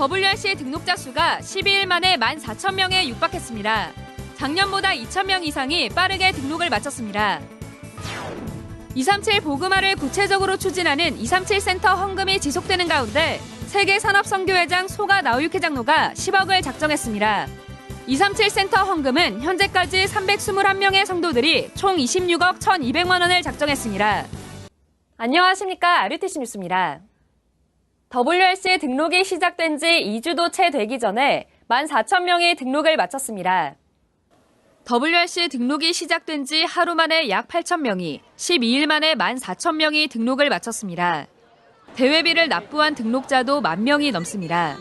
WRC 등록자 수가 12일 만에 14,000명에 육박했습니다. 작년보다 2,000명 이상이 빠르게 등록을 마쳤습니다. 237 보그마를 구체적으로 추진하는 237 센터 헌금이 지속되는 가운데 세계산업선교회장 소가 나우유키 장로가 10억을 작정했습니다. 237 센터 헌금은 현재까지 321명의 성도들이 총 26억 1,200만 원을 작정했습니다. 안녕하십니까. RUTC 뉴스입니다. WRC 등록이 시작된 지 2주도 채 되기 전에 14,000명이 등록을 마쳤습니다. WRC 등록이 시작된 지 하루 만에 약 8,000명이, 12일 만에 14,000명이 등록을 마쳤습니다. 대회비를 납부한 등록자도 10,000명이 넘습니다.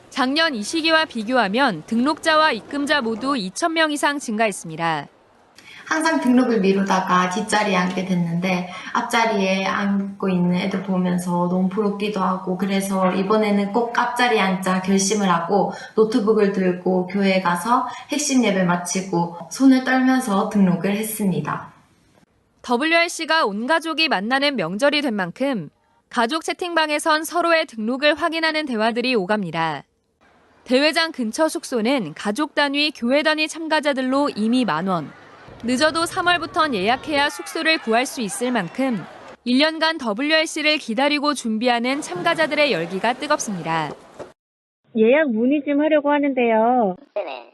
작년 이 시기와 비교하면 등록자와 입금자 모두 2,000명 이상 증가했습니다. 항상 등록을 미루다가 뒷자리에 앉게 됐는데 앞자리에 앉고 있는 애들 보면서 너무 부럽기도 하고, 그래서 이번에는 꼭 앞자리에 앉자 결심을 하고 노트북을 들고 교회에 가서 핵심 예배 마치고 손을 떨면서 등록을 했습니다. WRC가 온 가족이 만나는 명절이 된 만큼 가족 채팅방에선 서로의 등록을 확인하는 대화들이 오갑니다. 대회장 근처 숙소는 가족 단위, 교회 단위 참가자들로 이미 만원, 늦어도 3월부턴 예약해야 숙소를 구할 수 있을 만큼 1년간 WRC를 기다리고 준비하는 참가자들의 열기가 뜨겁습니다. 예약 문의 좀 하려고 하는데요. 네네.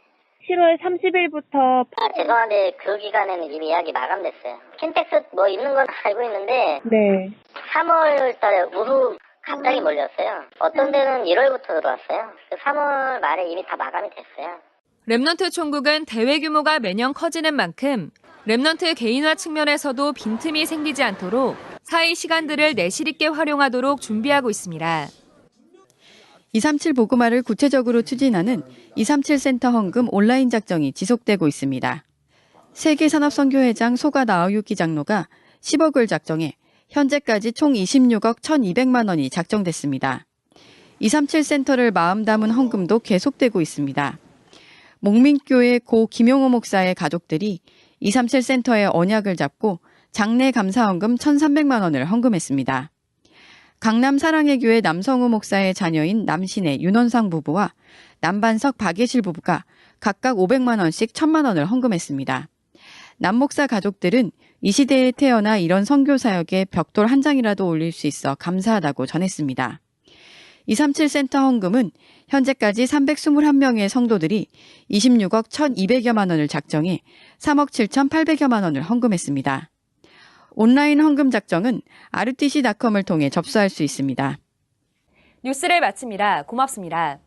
7월 30일부터 죄송한데 그 기간에는 이미 예약이 마감됐어요. 킨텍스 뭐 있는 건 알고 있는데 네. 3월 달에 우후 갑자기 몰렸어요. 어떤 데는 1월부터 들어왔어요. 3월 말에 이미 다 마감이 됐어요. 랩넌트 총국은 대회 규모가 매년 커지는 만큼 랩넌트 개인화 측면에서도 빈틈이 생기지 않도록 사이 시간들을 내실 있게 활용하도록 준비하고 있습니다. 237 보그마를 구체적으로 추진하는 237 센터 헌금 온라인 작정이 지속되고 있습니다. 세계산업선교회장 소가 나우유키 장로가 10억을 작정해 현재까지 총 26억 1,200만 원이 작정됐습니다. 237 센터를 마음 담은 헌금도 계속되고 있습니다. 목민교회 고 김용호 목사의 가족들이 237 센터의 언약을 잡고 장례 감사헌금 1,300만 원을 헌금했습니다. 강남 사랑의 교회 남성우 목사의 자녀인 남신의 윤원상 부부와 남반석 박예실 부부가 각각 500만 원씩 1,000만 원을 헌금했습니다. 남 목사 가족들은 이 시대에 태어나 이런 선교 사역에 벽돌 한 장이라도 올릴 수 있어 감사하다고 전했습니다. 237 센터 헌금은 현재까지 321명의 성도들이 26억 1,200여만 원을 작정해 3억 7,800여만 원을 헌금했습니다. 온라인 헌금 작정은 rtc.com을 통해 접수할 수 있습니다. 뉴스를 마칩니다. 고맙습니다.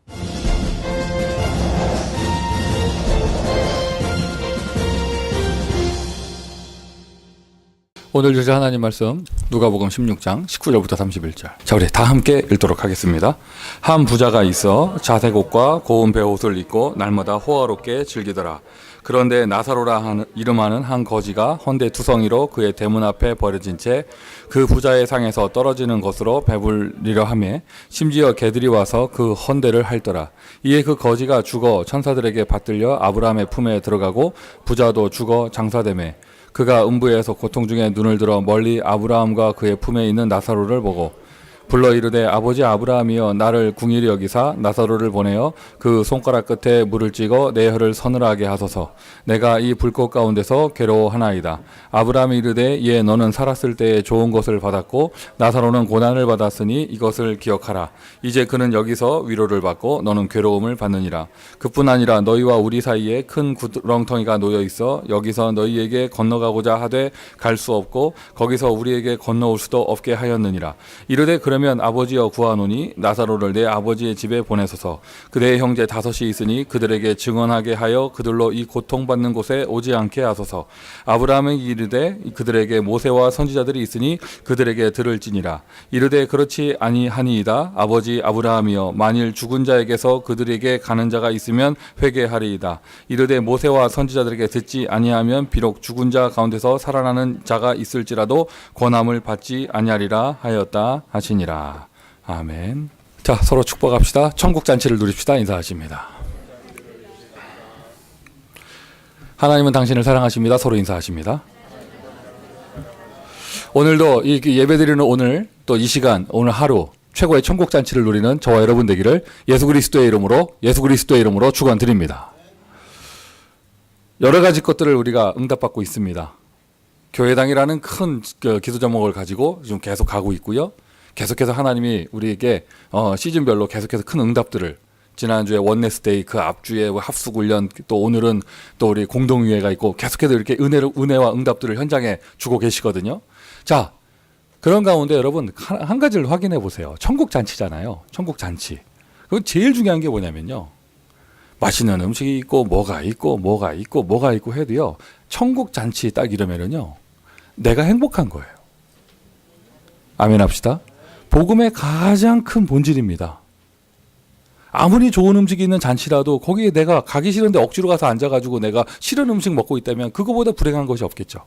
오늘 주제 하나님 말씀 누가복음 16장 19절부터 31절. 자, 우리 다 함께 읽도록 하겠습니다. 한 부자가 있어 자색 옷과 고운 베옷을 입고 날마다 호화롭게 즐기더라. 그런데 나사로라 이름하는 한 거지가 헌데 투성이로 그의 대문 앞에 버려진 채 그 부자의 상에서 떨어지는 것으로 배불리려 하매 심지어 개들이 와서 그 헌데를 핥더라. 이에 그 거지가 죽어 천사들에게 받들려 아브라함의 품에 들어가고 부자도 죽어 장사되매 그가 음부에서 고통 중에 눈을 들어 멀리 아브라함과 그의 품에 있는 나사로를 보고 불러 이르되 아버지 아브라함이여 나를 궁일이 여기사 나사로를 보내어 그 손가락 끝에 물을 찍어 내 혀를 서늘하게 하소서. 내가 이 불꽃 가운데서 괴로워하나이다. 아브라함이 이르되 예 너는 살았을 때에 좋은 것을 받았고 나사로는 고난을 받았으니 이것을 기억하라. 이제 그는 여기서 위로를 받고 너는 괴로움을 받느니라. 그뿐 아니라 너희와 우리 사이에 큰 구렁텅이가 놓여 있어 여기서 너희에게 건너가고자 하되 갈 수 없고 거기서 우리에게 건너올 수도 없게 하였느니라. 이르되 그러면 아버지여 구하노니 나사로를 내 아버지의 집에 보내소서. 그대의 형제 5이 있으니 그들에게 증언하게 하여 그들로 이 고통받는 곳에 오지 않게 하소서. 아브라함이 이르되 그들에게 모세와 선지자들이 있으니 그들에게 들을지니라. 이르되 그렇지 아니하니이다. 아버지 아브라함이여 만일 죽은 자에게서 그들에게 가는 자가 있으면 회개하리이다. 이르되 모세와 선지자들에게 듣지 아니하면 비록 죽은 자 가운데서 살아나는 자가 있을지라도 권함을 받지 아니하리라 하였다 하시니라. 아멘. 자, 서로 축복합시다. 천국 잔치를 누립시다. 인사하십니다. 하나님은 당신을 사랑하십니다. 서로 인사하십니다. 오늘도 이 예배드리는 오늘 또 이 시간 오늘 하루 최고의 천국 잔치를 누리는 저와 여러분 되기를 예수 그리스도의 이름으로 축원드립니다. 여러 가지 것들을 우리가 응답받고 있습니다. 교회당이라는 큰 기도 제목을 가지고 지금 계속 가고 있고요. 계속해서 하나님이 우리에게 시즌별로 계속해서 큰 응답들을, 지난주에 원네스데이, 그 앞주에 합숙훈련, 또 오늘은 또 우리 공동위회가 있고 계속해서 이렇게 은혜와 응답들을 현장에 주고 계시거든요. 자, 그런 가운데 여러분 한 가지를 확인해 보세요. 천국 잔치잖아요. 천국 잔치. 그건 제일 중요한 게 뭐냐면요. 맛있는 음식이 있고 뭐가 있고 해도요. 천국 잔치 딱 이러면은요. 내가 행복한 거예요. 아멘 합시다. 복음의 가장 큰 본질입니다. 아무리 좋은 음식이 있는 잔치라도 거기에 내가 가기 싫은데 억지로 가서 앉아가지고 내가 싫은 음식 먹고 있다면 그거보다 불행한 것이 없겠죠.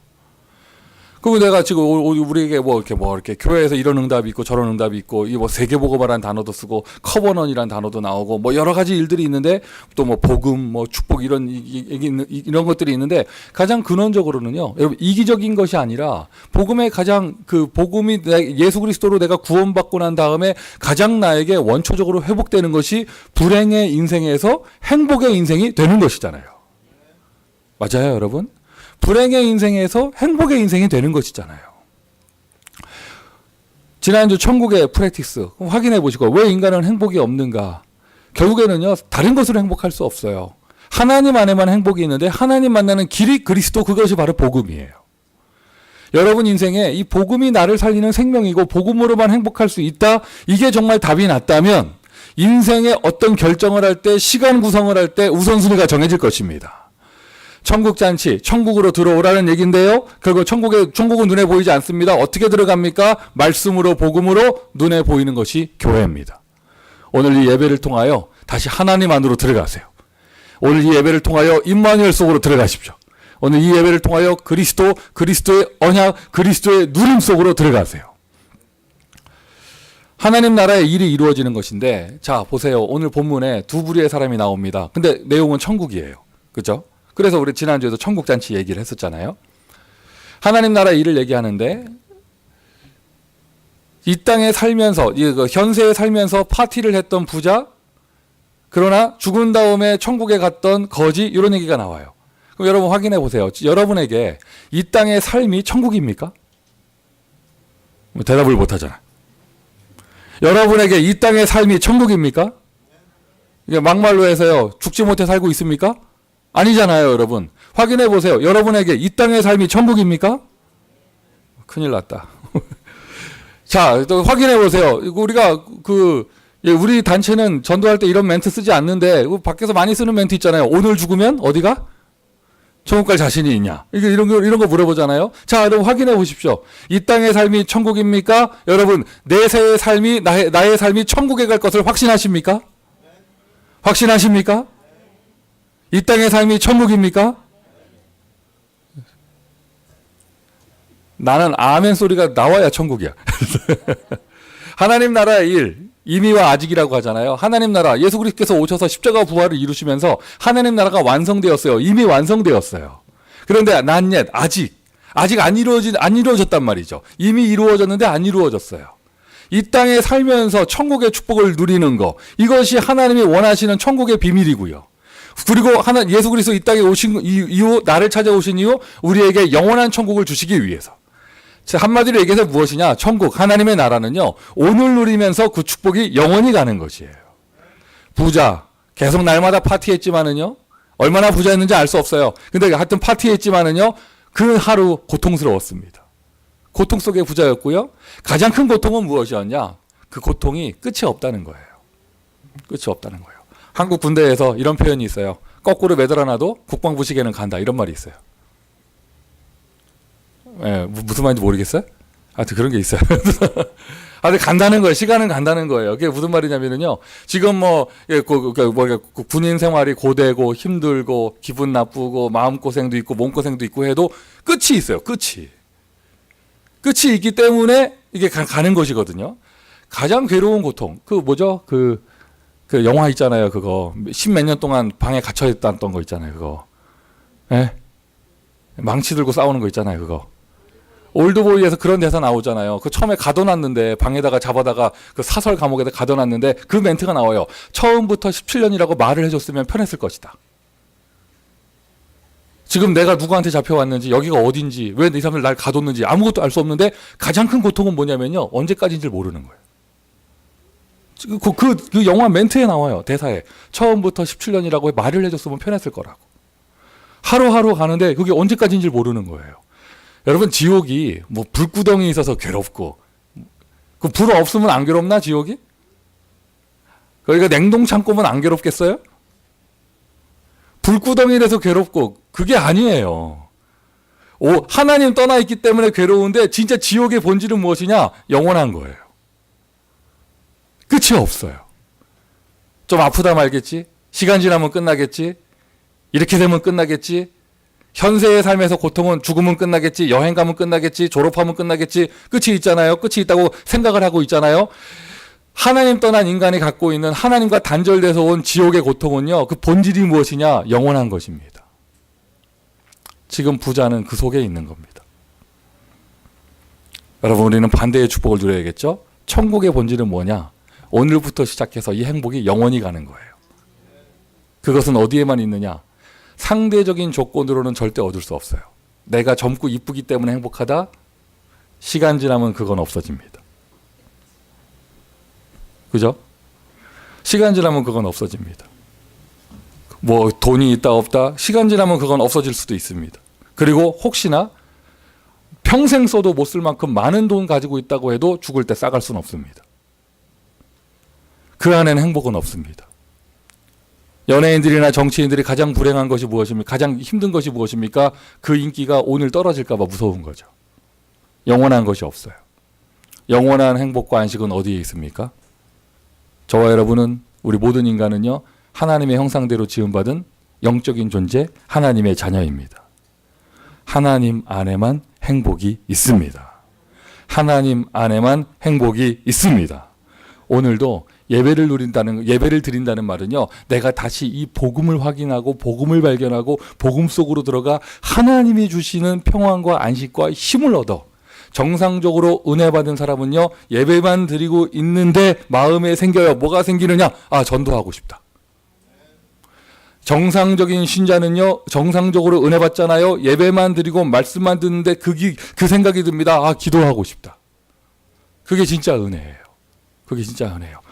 그리고 내가 지금 우리에게 이렇게 교회에서 이런 응답이 있고 저런 응답이 있고 이 세계복음이라는 단어도 쓰고 커버넌이라는 단어도 나오고 여러 가지 일들이 있는데 또 복음 축복 이런 것들이 있는데 가장 근원적으로는요, 여러분 이기적인 것이 아니라 복음의 가장 복음이 예수 그리스도로 내가 구원받고 난 다음에 가장 나에게 원초적으로 회복되는 것이 불행의 인생에서 행복의 인생이 되는 것이잖아요. 맞아요, 여러분? 불행의 인생에서 행복의 인생이 되는 것이잖아요. 지난주 천국의 프랙티스 확인해 보시고, 왜 인간은 행복이 없는가? 결국에는요, 다른 것으로 행복할 수 없어요. 하나님 안에만 행복이 있는데 하나님 만나는 길이 그리스도, 그것이 바로 복음이에요. 여러분 인생에 이 복음이 나를 살리는 생명이고 복음으로만 행복할 수 있다, 이게 정말 답이 났다면 인생의 어떤 결정을 할 때, 시간 구성을 할 때 우선순위가 정해질 것입니다. 천국 잔치, 천국으로 들어오라는 얘기인데요. 결국 천국은 눈에 보이지 않습니다. 어떻게 들어갑니까? 말씀으로, 복음으로 눈에 보이는 것이 교회입니다. 오늘 이 예배를 통하여 다시 하나님 안으로 들어가세요. 오늘 이 예배를 통하여 임마누엘 속으로 들어가십시오. 오늘 이 예배를 통하여 그리스도의 언약, 그리스도의 누림 속으로 들어가세요. 하나님 나라의 일이 이루어지는 것인데, 자 보세요. 오늘 본문에 두 부류의 사람이 나옵니다. 근데 내용은 천국이에요. 그렇죠? 그래서 우리 지난주에도 천국잔치 얘기를 했었잖아요. 하나님 나라 일을 얘기하는데, 이 땅에 살면서, 현세에 살면서 파티를 했던 부자, 그러나 죽은 다음에 천국에 갔던 거지, 이런 얘기가 나와요. 그럼 여러분 확인해 보세요. 여러분에게 이 땅의 삶이 천국입니까? 대답을 못 하잖아. 여러분에게 이 땅의 삶이 천국입니까? 이게 막말로 해서요, 죽지 못해 살고 있습니까? 아니잖아요, 여러분. 확인해 보세요. 여러분에게 이 땅의 삶이 천국입니까? 큰일 났다. 자, 또 확인해 보세요. 우리가 우리 단체는 전도할 때 이런 멘트 쓰지 않는데, 밖에서 많이 쓰는 멘트 있잖아요. 오늘 죽으면 어디가? 천국 갈 자신이 있냐? 이런 거 물어보잖아요. 자, 여러분 확인해 보십시오. 이 땅의 삶이 천국입니까? 여러분, 내세의 삶이, 나의 삶이 천국에 갈 것을 확신하십니까? 확신하십니까? 이 땅의 삶이 천국입니까? 나는 아멘 소리가 나와야 천국이야. 하나님 나라의 일, 이미와 아직이라고 하잖아요. 하나님 나라, 예수 그리스도께서 오셔서 십자가 부활을 이루시면서 하나님 나라가 완성되었어요. 이미 완성되었어요. 그런데 not yet, 아직 안 이루어졌단 말이죠. 이미 이루어졌는데 안 이루어졌어요. 이 땅에 살면서 천국의 축복을 누리는 거, 이것이 하나님이 원하시는 천국의 비밀이고요. 그리고 예수 그리스도 이 땅에 오신 이후, 나를 찾아오신 이후 우리에게 영원한 천국을 주시기 위해서. 한마디로 얘기해서 무엇이냐? 천국, 하나님의 나라는요, 오늘 누리면서 그 축복이 영원히 가는 것이에요. 부자, 계속 날마다 파티했지만은요, 얼마나 부자였는지 알 수 없어요. 근데 하여튼 파티했지만은요, 그 하루 고통스러웠습니다. 고통 속의 부자였고요. 가장 큰 고통은 무엇이었냐? 그 고통이 끝이 없다는 거예요. 끝이 없다는 거예요. 한국 군대에서 이런 표현이 있어요. 거꾸로 매달아놔도 국방부 시계는 간다. 이런 말이 있어요. 예, 무슨 말인지 모르겠어요? 하여튼 그런 게 있어요. 근데 간다는 거예요. 시간은 간다는 거예요. 그게 무슨 말이냐면요. 지금 군인 생활이 고되고 힘들고 기분 나쁘고 마음고생도 있고 몸고생도 있고 해도 끝이 있어요. 끝이 있기 때문에 이게 가는 것이거든요. 가장 괴로운 고통. 그 영화 있잖아요. 그거. 십몇 년 동안 방에 갇혀 있던 거 있잖아요. 그거. 예? 망치 들고 싸우는 거 있잖아요. 그거. 올드보이에서 그런 대사 나오잖아요. 그 처음에 가둬놨는데 방에다가 잡아다가 그 사설 감옥에다 가둬놨는데 그 멘트가 나와요. 처음부터 17년이라고 말을 해줬으면 편했을 것이다. 지금 내가 누구한테 잡혀왔는지 여기가 어딘지 왜 이 사람들 날 가뒀는지 아무것도 알 수 없는데 가장 큰 고통은 뭐냐면요. 언제까지인지 모르는 거예요. 그 영화 멘트에 나와요. 대사에. 처음부터 17년이라고 말을 해줬으면 편했을 거라고. 하루하루 가는데 그게 언제까지인지 모르는 거예요. 여러분 지옥이 뭐 불구덩이 있어서 괴롭고 그 불 없으면 안 괴롭나 지옥이? 그러니까 냉동창고면 안 괴롭겠어요? 불구덩이라서 괴롭고 그게 아니에요. 하나님 떠나 있기 때문에 괴로운데 진짜 지옥의 본질은 무엇이냐? 영원한 거예요. 끝이 없어요. 좀 아프다 말겠지? 시간 지나면 끝나겠지? 이렇게 되면 끝나겠지? 현세의 삶에서 고통은 죽으면 끝나겠지? 여행 가면 끝나겠지? 졸업하면 끝나겠지? 끝이 있잖아요. 끝이 있다고 생각을 하고 있잖아요. 하나님 떠난 인간이 갖고 있는 하나님과 단절돼서 온 지옥의 고통은요. 그 본질이 무엇이냐? 영원한 것입니다. 지금 부자는 그 속에 있는 겁니다. 여러분 우리는 반대의 축복을 누려야겠죠? 천국의 본질은 뭐냐? 오늘부터 시작해서 이 행복이 영원히 가는 거예요. 그것은 어디에만 있느냐? 상대적인 조건으로는 절대 얻을 수 없어요. 내가 젊고 이쁘기 때문에 행복하다? 시간 지나면 그건 없어집니다. 그죠? 시간 지나면 그건 없어집니다. 뭐 돈이 있다 없다? 시간 지나면 그건 없어질 수도 있습니다. 그리고 혹시나 평생 써도 못 쓸 만큼 많은 돈 가지고 있다고 해도 죽을 때 싸갈 수는 없습니다. 그 안에는 행복은 없습니다. 연예인들이나 정치인들이 가장 불행한 것이 무엇입니까? 가장 힘든 것이 무엇입니까? 그 인기가 오늘 떨어질까 봐 무서운 거죠. 영원한 것이 없어요. 영원한 행복과 안식은 어디에 있습니까? 저와 여러분은 우리 모든 인간은요. 하나님의 형상대로 지음받은 영적인 존재 하나님의 자녀입니다. 하나님 안에만 행복이 있습니다. 하나님 안에만 행복이 있습니다. 오늘도 예배를 드린다는 말은요. 내가 다시 이 복음을 확인하고 복음을 발견하고 복음 속으로 들어가 하나님이 주시는 평안과 안식과 힘을 얻어 정상적으로 은혜 받은 사람은요. 예배만 드리고 있는데 마음에 생겨요. 뭐가 생기느냐? 전도하고 싶다. 정상적인 신자는요. 정상적으로 은혜 받잖아요. 예배만 드리고 말씀만 듣는데 그 생각이 듭니다. 기도하고 싶다. 그게 진짜 은혜예요. 그게 진짜 은혜예요.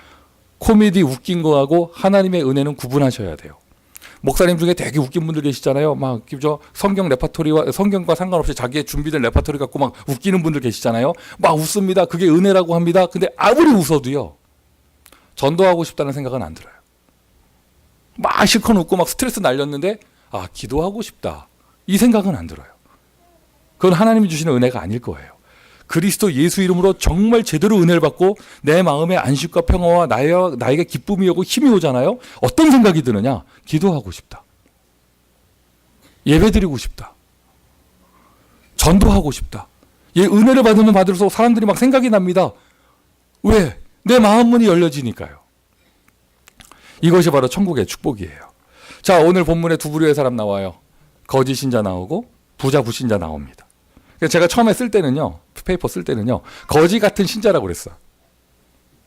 코미디 웃긴 거하고 하나님의 은혜는 구분하셔야 돼요. 목사님 중에 되게 웃긴 분들 계시잖아요. 막 성경 레파토리와 성경과 상관없이 자기의 준비된 레파토리 갖고 막 웃기는 분들 계시잖아요. 막 웃습니다. 그게 은혜라고 합니다. 근데 아무리 웃어도요. 전도하고 싶다는 생각은 안 들어요. 막 실컷 웃고 막 스트레스 날렸는데 기도하고 싶다. 이 생각은 안 들어요. 그건 하나님이 주시는 은혜가 아닐 거예요. 그리스도 예수 이름으로 정말 제대로 은혜를 받고 내 마음에 안식과 평화와 나에게 기쁨이 오고 힘이 오잖아요. 어떤 생각이 드느냐? 기도하고 싶다. 예배드리고 싶다. 전도하고 싶다. 은혜를 받으면 받을수록 사람들이 막 생각이 납니다. 왜? 내 마음 문이 열려지니까요. 이것이 바로 천국의 축복이에요. 자, 오늘 본문에 두 부류의 사람 나와요. 거짓 신자 나오고 부자 불신자 나옵니다. 제가 처음에 쓸 때는요. 페이퍼 쓸 때는요. 거지 같은 신자라고 그랬어.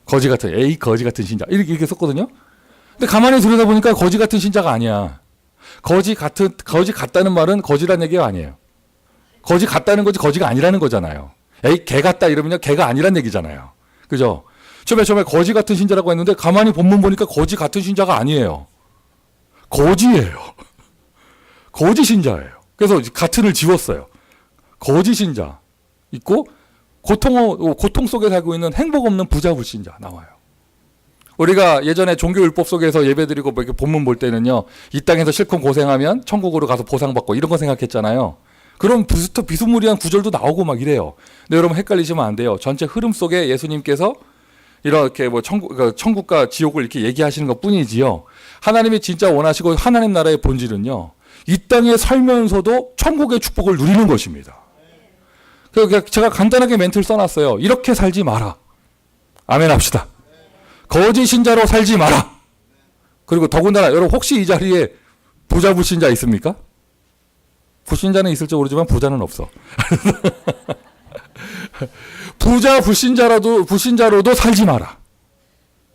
거지 같은 신자. 이렇게 썼거든요. 근데 가만히 들여다보니까 거지 같은 신자가 아니야. 거지 같다는 말은 거지란 얘기가 아니에요. 거지 같다는 거지 거지가 아니라는 거잖아요. 개 같다 이러면요. 개가 아니란 얘기잖아요. 그죠? 처음에 거지 같은 신자라고 했는데 가만히 본문 보니까 거지 같은 신자가 아니에요. 거지예요. 거지 신자예요. 그래서 같은을 지웠어요. 거지 신자 있고 고통 속에 살고 있는 행복 없는 부자 불신자 나와요. 우리가 예전에 종교율법 속에서 예배드리고 이렇게 본문 볼 때는요. 이 땅에서 실컷 고생하면 천국으로 가서 보상받고 이런 거 생각했잖아요. 그럼 비스무리한 구절도 나오고 막 이래요. 근데 여러분 헷갈리시면 안 돼요. 전체 흐름 속에 예수님께서 이렇게 천국과 지옥을 이렇게 얘기하시는 것 뿐이지요. 하나님이 진짜 원하시고 하나님 나라의 본질은요. 이 땅에 살면서도 천국의 축복을 누리는 것입니다. 그래서 제가 간단하게 멘트를 써놨어요. 이렇게 살지 마라. 아멘 합시다. 거짓 신자로 살지 마라. 그리고 더군다나 여러분 혹시 이 자리에 부자 불신자 있습니까? 불신자는 있을지 모르지만 부자는 없어. 부자 불신자로도 살지 마라.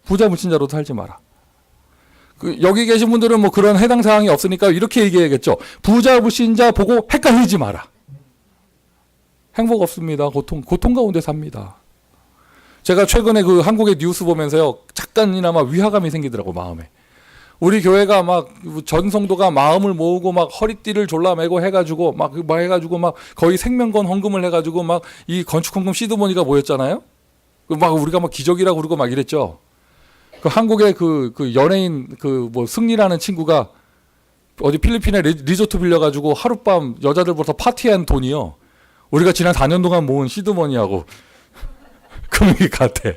부자 불신자로도 살지 마라. 여기 계신 분들은 뭐 그런 해당 사항이 없으니까 이렇게 얘기해야겠죠. 부자 불신자 보고 헷갈리지 마라. 행복 없습니다. 고통 가운데 삽니다. 제가 최근에 그 한국의 뉴스 보면서요, 잠깐이나마 위화감이 생기더라고, 마음에. 우리 교회가 막 전 성도가 마음을 모으고 막 허리띠를 졸라매고 해가지고 막 거의 생명건 헌금을 해가지고 막 이 건축 헌금 시드머니가 모였잖아요. 막 우리가 막 기적이라고 그러고 막 이랬죠. 그 한국의 그 연예인 그 뭐 승리라는 친구가 어디 필리핀에 리조트 빌려가지고 하룻밤 여자들부터 파티한 돈이요. 우리가 지난 4년 동안 모은 시드머니하고 금액이 같아.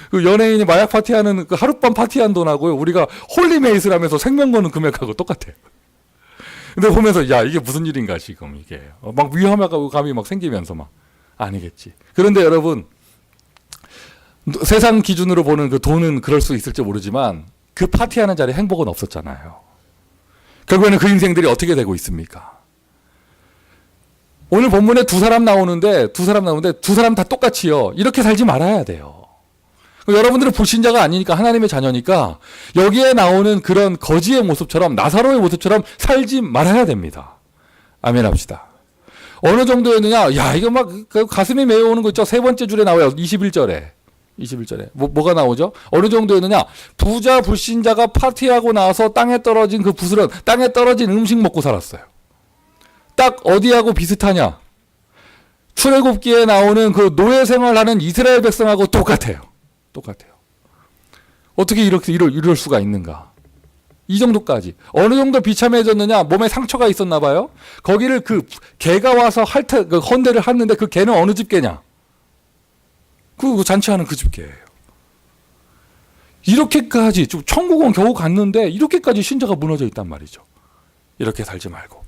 그 연예인이 마약 파티하는 그 하룻밤 파티한 돈하고요, 우리가 홀리메이스를 하면서 생명 거는 금액하고 똑같아요. 근데 보면서 야, 이게 무슨 일인가 지금 이게 막 위험감이 막 생기면서 막 아니겠지. 그런데 여러분, 세상 기준으로 보는 그 돈은 그럴 수 있을지 모르지만 그 파티하는 자리에 행복은 없었잖아요. 결국에는 그 인생들이 어떻게 되고 있습니까? 오늘 본문에 두 사람 나오는데 두 사람 다 똑같이요, 이렇게 살지 말아야 돼요. 여러분들은 불신자가 아니니까, 하나님의 자녀니까 여기에 나오는 그런 거지의 모습처럼, 나사로의 모습처럼 살지 말아야 됩니다. 아멘 합시다. 어느 정도였느냐? 야, 이거 막 가슴이 메어오는 거 있죠? 세 번째 줄에 나와요. 21절에. 뭐가 나오죠? 어느 정도였느냐? 부자 불신자가 파티하고 나서 땅에 떨어진 그 부스런, 땅에 떨어진 음식 먹고 살았어요. 딱 어디하고 비슷하냐? 출애굽기에 나오는 그 노예 생활하는 이스라엘 백성하고 똑같아요. 어떻게 이렇게 이럴 수가 있는가? 이 정도까지. 어느 정도 비참해졌느냐? 몸에 상처가 있었나 봐요. 거기를 그 개가 와서 헌대를 했는데 그 개는 어느 집 개냐? 그 잔치하는 그 집 개예요. 이렇게까지 좀 천국은 겨우 갔는데 이렇게까지 신자가 무너져 있단 말이죠. 이렇게 살지 말고.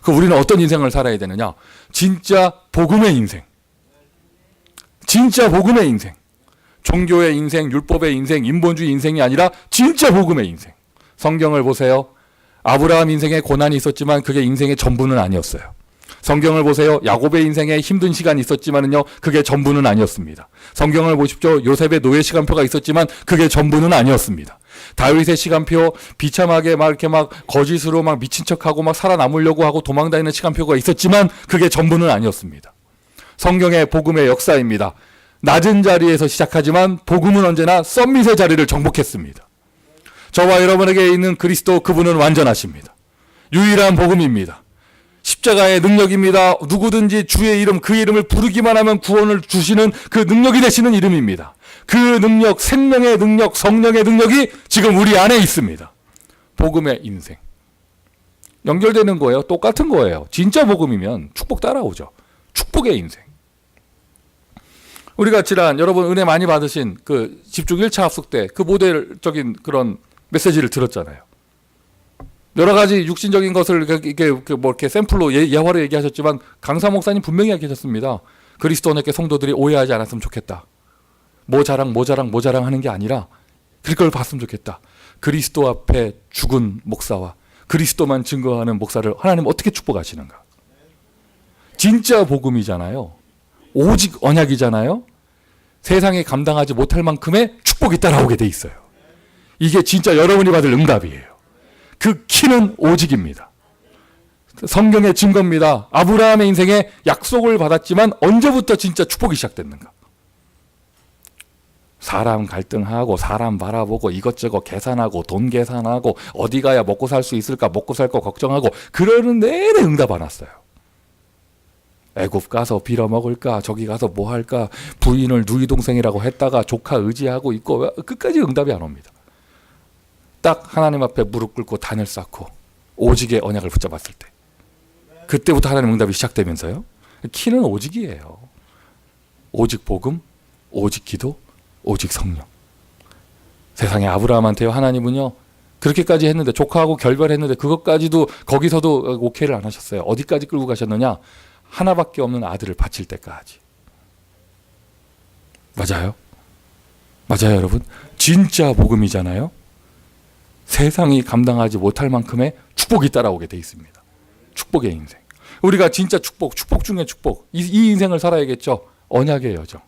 우리는 어떤 인생을 살아야 되느냐? 진짜 복음의 인생. 진짜 복음의 인생. 종교의 인생, 율법의 인생, 인본주의 인생이 아니라 진짜 복음의 인생. 성경을 보세요. 아브라함 인생에 고난이 있었지만 그게 인생의 전부는 아니었어요. 성경을 보세요. 야곱의 인생에 힘든 시간이 있었지만은요, 그게 전부는 아니었습니다. 성경을 보십시오. 요셉의 노예 시간표가 있었지만 그게 전부는 아니었습니다. 다윗의 시간표, 비참하게 막 이렇게 막 거짓으로 막 미친 척하고 막 살아남으려고 하고 도망다니는 시간표가 있었지만 그게 전부는 아니었습니다. 성경의 복음의 역사입니다. 낮은 자리에서 시작하지만 복음은 언제나 썸밋의 자리를 정복했습니다. 저와 여러분에게 있는 그리스도, 그분은 완전하십니다. 유일한 복음입니다. 십자가의 능력입니다. 누구든지 주의 이름, 그 이름을 부르기만 하면 구원을 주시는 그 능력이 되시는 이름입니다. 그 능력, 생명의 능력, 성령의 능력이 지금 우리 안에 있습니다. 복음의 인생. 연결되는 거예요. 똑같은 거예요. 진짜 복음이면 축복 따라오죠. 축복의 인생. 우리가 지난 여러분 은혜 많이 받으신 그 집중 1차 합숙 때 그 모델적인 그런 메시지를 들었잖아요. 여러 가지 육신적인 것을 이렇게 샘플로 예화로 얘기하셨지만 강사 목사님 분명히 얘기하셨습니다. 그리스도인에게 성도들이 오해하지 않았으면 좋겠다. 뭐 자랑 하는 게 아니라 그걸 봤으면 좋겠다. 그리스도 앞에 죽은 목사와 그리스도만 증거하는 목사를 하나님 어떻게 축복하시는가? 진짜 복음이잖아요. 오직 언약이잖아요. 세상에 감당하지 못할 만큼의 축복이 따라오게 돼 있어요. 이게 진짜 여러분이 받을 응답이에요. 그 키는 오직입니다. 성경의 증거입니다. 아브라함의 인생에 약속을 받았지만 언제부터 진짜 축복이 시작됐는가? 사람 갈등하고 사람 바라보고 이것저것 계산하고 돈 계산하고 어디 가야 먹고 살 수 있을까, 먹고 살 거 걱정하고 그러는 내내 응답 안 왔어요. 애굽 가서 빌어먹을까, 저기 가서 뭐 할까, 부인을 누이 동생이라고 했다가 조카 의지하고 있고 끝까지 응답이 안 옵니다. 딱 하나님 앞에 무릎 꿇고 단을 쌓고 오직의 언약을 붙잡았을 때 그때부터 하나님 응답이 시작되면서요. 키는 오직이에요. 오직 복음, 오직 기도, 오직 성령. 세상에 아브라함한테요, 하나님은요 그렇게까지 했는데, 조카하고 결별했는데 그것까지도 거기서도 오케이를 안 하셨어요. 어디까지 끌고 가셨느냐? 하나밖에 없는 아들을 바칠 때까지. 맞아요? 맞아요, 여러분? 진짜 복음이잖아요. 세상이 감당하지 못할 만큼의 축복이 따라오게 돼 있습니다. 축복의 인생. 우리가 진짜 축복 중에 축복. 이 인생을 살아야겠죠. 언약의 여정.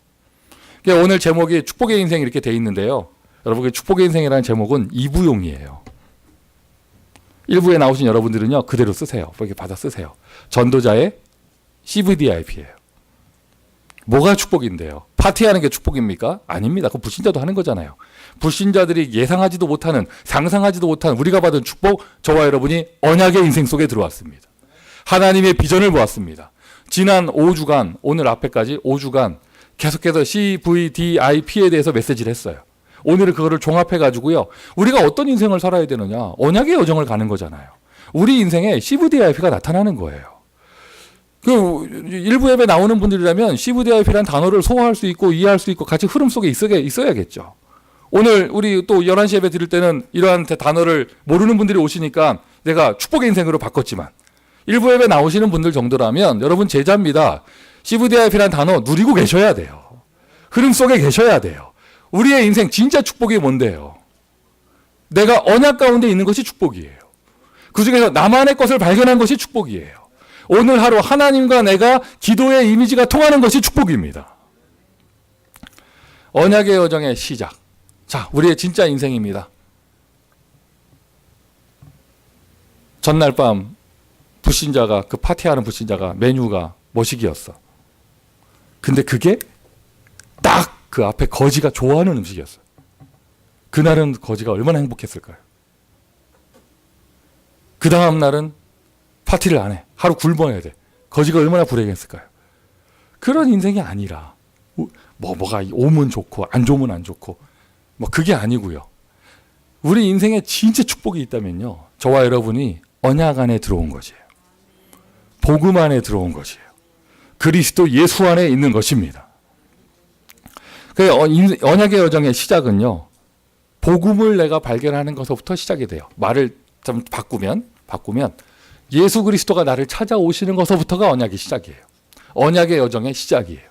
그러니까 오늘 제목이 축복의 인생 이렇게 돼 있는데요. 여러분, 그 축복의 인생이라는 제목은 2부용이에요. 1부에 나오신 여러분들은요, 그대로 쓰세요. 이렇게 받아 쓰세요. 전도자의 CVDIP예요. 뭐가 축복인데요? 파티하는 게 축복입니까? 아닙니다. 그거 불신자도 하는 거잖아요. 불신자들이 예상하지도 못하는, 상상하지도 못하는 우리가 받은 축복, 저와 여러분이 언약의 인생 속에 들어왔습니다. 하나님의 비전을 보았습니다. 지난 5주간, 오늘 앞에까지 5주간 계속해서 CVDIP에 대해서 메시지를 했어요. 오늘은 그거를 종합해가지고요. 우리가 어떤 인생을 살아야 되느냐. 언약의 여정을 가는 거잖아요. 우리 인생에 CVDIP가 나타나는 거예요. 그 일부 예배 나오는 분들이라면 CVDIP라는 단어를 소화할 수 있고 이해할 수 있고 같이 흐름 속에 있어야겠죠. 오늘 우리 또 11시 예배 드릴 때는 이러한 단어를 모르는 분들이 오시니까 내가 축복의 인생으로 바꿨지만 일부 예배 나오시는 분들 정도라면 여러분 제자입니다. CVDIP라는 단어 누리고 계셔야 돼요. 흐름 속에 계셔야 돼요. 우리의 인생 진짜 축복이 뭔데요? 내가 언약 가운데 있는 것이 축복이에요. 그 중에서 나만의 것을 발견한 것이 축복이에요. 오늘 하루 하나님과 내가 기도의 이미지가 통하는 것이 축복입니다. 언약의 여정의 시작. 자, 우리의 진짜 인생입니다. 전날 밤 불신자가, 그 파티하는 불신자가 메뉴가 머시기였어. 근데 그게 딱 그 앞에 거지가 좋아하는 음식이었어요. 그날은 거지가 얼마나 행복했을까요? 그 다음 날은 파티를 안 해. 하루 굶어야 돼. 거지가 얼마나 불행했을까요? 그런 인생이 아니라 뭐가 오면 좋고 안 좋으면 안 좋고 뭐 그게 아니고요. 우리 인생에 진짜 축복이 있다면요. 저와 여러분이 언약 안에 들어온 것이에요. 복음 안에 들어온 것이에요. 그리스도 예수 안에 있는 것입니다. 그 언약의 여정의 시작은요. 복음을 내가 발견하는 것부터 시작이 돼요. 말을 좀 바꾸면 예수 그리스도가 나를 찾아오시는 것부터가 언약의 시작이에요. 언약의 여정의 시작이에요.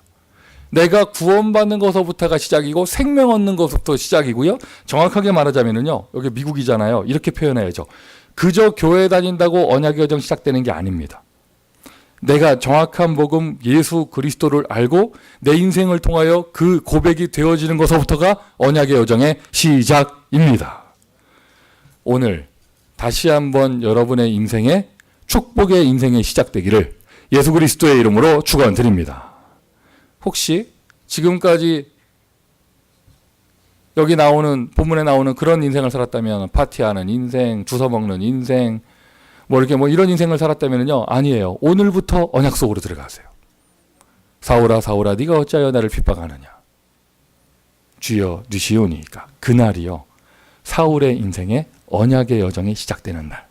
내가 구원받는 것부터가 시작이고 생명 얻는 것부터 시작이고요. 정확하게 말하자면요. 여기 미국이잖아요. 이렇게 표현해야죠. 그저 교회 다닌다고 언약의 여정 시작되는 게 아닙니다. 내가 정확한 복음 예수 그리스도를 알고 내 인생을 통하여 그 고백이 되어지는 것부터가 언약의 여정의 시작입니다. 오늘 다시 한번 여러분의 인생에 축복의 인생이 시작되기를 예수 그리스도의 이름으로 축원드립니다. 혹시 지금까지 여기 나오는 본문에 나오는 그런 인생을 살았다면 파티하는 인생, 주워 먹는 인생, 이렇게 이런 인생을 살았다면요, 아니에요. 오늘부터 언약 속으로 들어가세요. 사울아 사울아 네가 어찌하여 나를 핍박하느냐. 주여 누시오니까. 그날이요. 사울의 인생에 언약의 여정이 시작되는 날.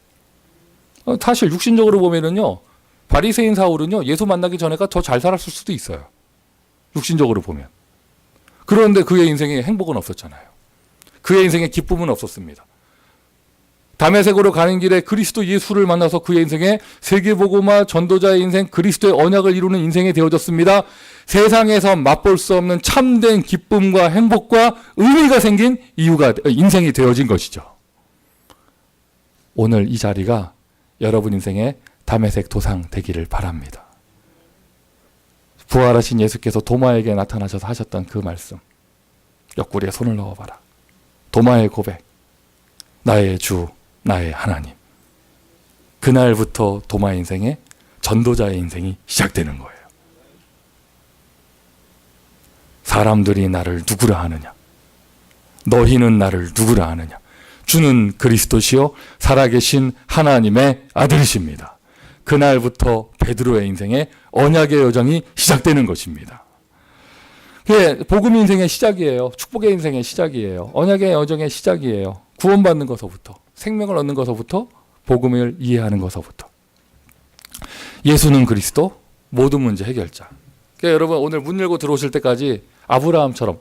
사실 육신적으로 보면은요, 바리새인 사울은요, 예수 만나기 전에가 더 잘 살았을 수도 있어요. 육신적으로 보면. 그런데 그의 인생에 행복은 없었잖아요. 그의 인생에 기쁨은 없었습니다. 다메섹으로 가는 길에 그리스도 예수를 만나서 그의 인생에 세계복음화 전도자의 인생, 그리스도의 언약을 이루는 인생이 되어졌습니다. 세상에서 맛볼 수 없는 참된 기쁨과 행복과 의미가 생긴 인생이 되어진 것이죠. 오늘 이 자리가 여러분 인생의 다메섹 도상 되기를 바랍니다. 부활하신 예수께서 도마에게 나타나셔서 하셨던 그 말씀, 옆구리에 손을 넣어봐라. 도마의 고백, 나의 주, 나의 하나님. 그날부터 도마 인생에 전도자의 인생이 시작되는 거예요. 사람들이 나를 누구라 하느냐? 너희는 나를 누구라 하느냐? 주는 그리스도시요 살아계신 하나님의 아들이십니다. 그날부터 베드로의 인생에 언약의 여정이 시작되는 것입니다. 그게 복음 인생의 시작이에요. 축복의 인생의 시작이에요. 언약의 여정의 시작이에요. 구원받는 것부터, 생명을 얻는 것부터, 복음을 이해하는 것부터. 예수는 그리스도, 모든 문제 해결자. 그러니까 여러분 오늘 문 열고 들어오실 때까지 아브람처럼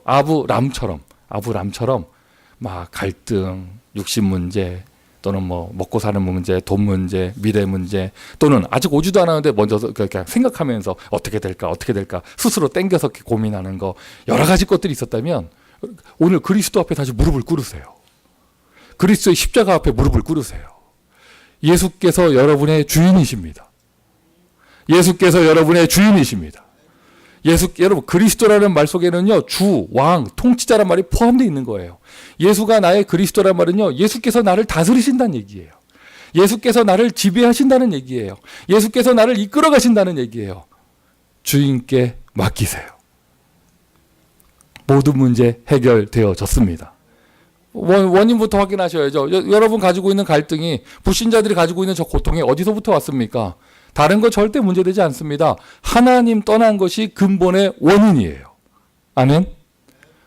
막 갈등, 육신 문제, 또는 먹고 사는 문제, 돈 문제, 미래 문제, 또는 아직 오지도 않았는데 먼저 그렇게 생각하면서 어떻게 될까 스스로 땡겨서 고민하는 거, 여러 가지 것들이 있었다면 오늘 그리스도 앞에 다시 무릎을 꿇으세요. 그리스도의 십자가 앞에 무릎을 꿇으세요. 예수께서 여러분의 주인이십니다. 예수께서 여러분의 주인이십니다. 여러분 그리스도라는 말 속에는요 주, 왕, 통치자란 말이 포함되어 있는 거예요. 예수가 나의 그리스도란 말은요 예수께서 나를 다스리신다는 얘기예요. 예수께서 나를 지배하신다는 얘기예요. 예수께서 나를 이끌어 가신다는 얘기예요. 주인께 맡기세요. 모든 문제 해결되어졌습니다. 원인부터 확인하셔야죠. 여러분 가지고 있는 갈등이, 불신자들이 가지고 있는 저 고통이 어디서부터 왔습니까? 다른 거 절대 문제되지 않습니다. 하나님 떠난 것이 근본의 원인이에요. 아멘?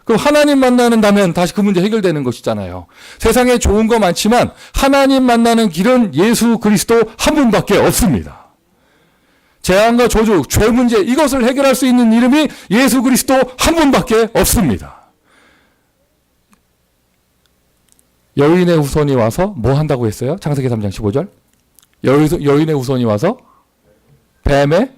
그럼 하나님 만나는다면 다시 그 문제 해결되는 것이잖아요. 세상에 좋은 거 많지만 하나님 만나는 길은 예수 그리스도 한 분밖에 없습니다. 재앙과 저주, 죄 문제 이것을 해결할 수 있는 이름이 예수 그리스도 한 분밖에 없습니다. 여인의 후손이 와서 뭐 한다고 했어요? 창세기 3장 15절. 여인의 후손이 와서 뱀의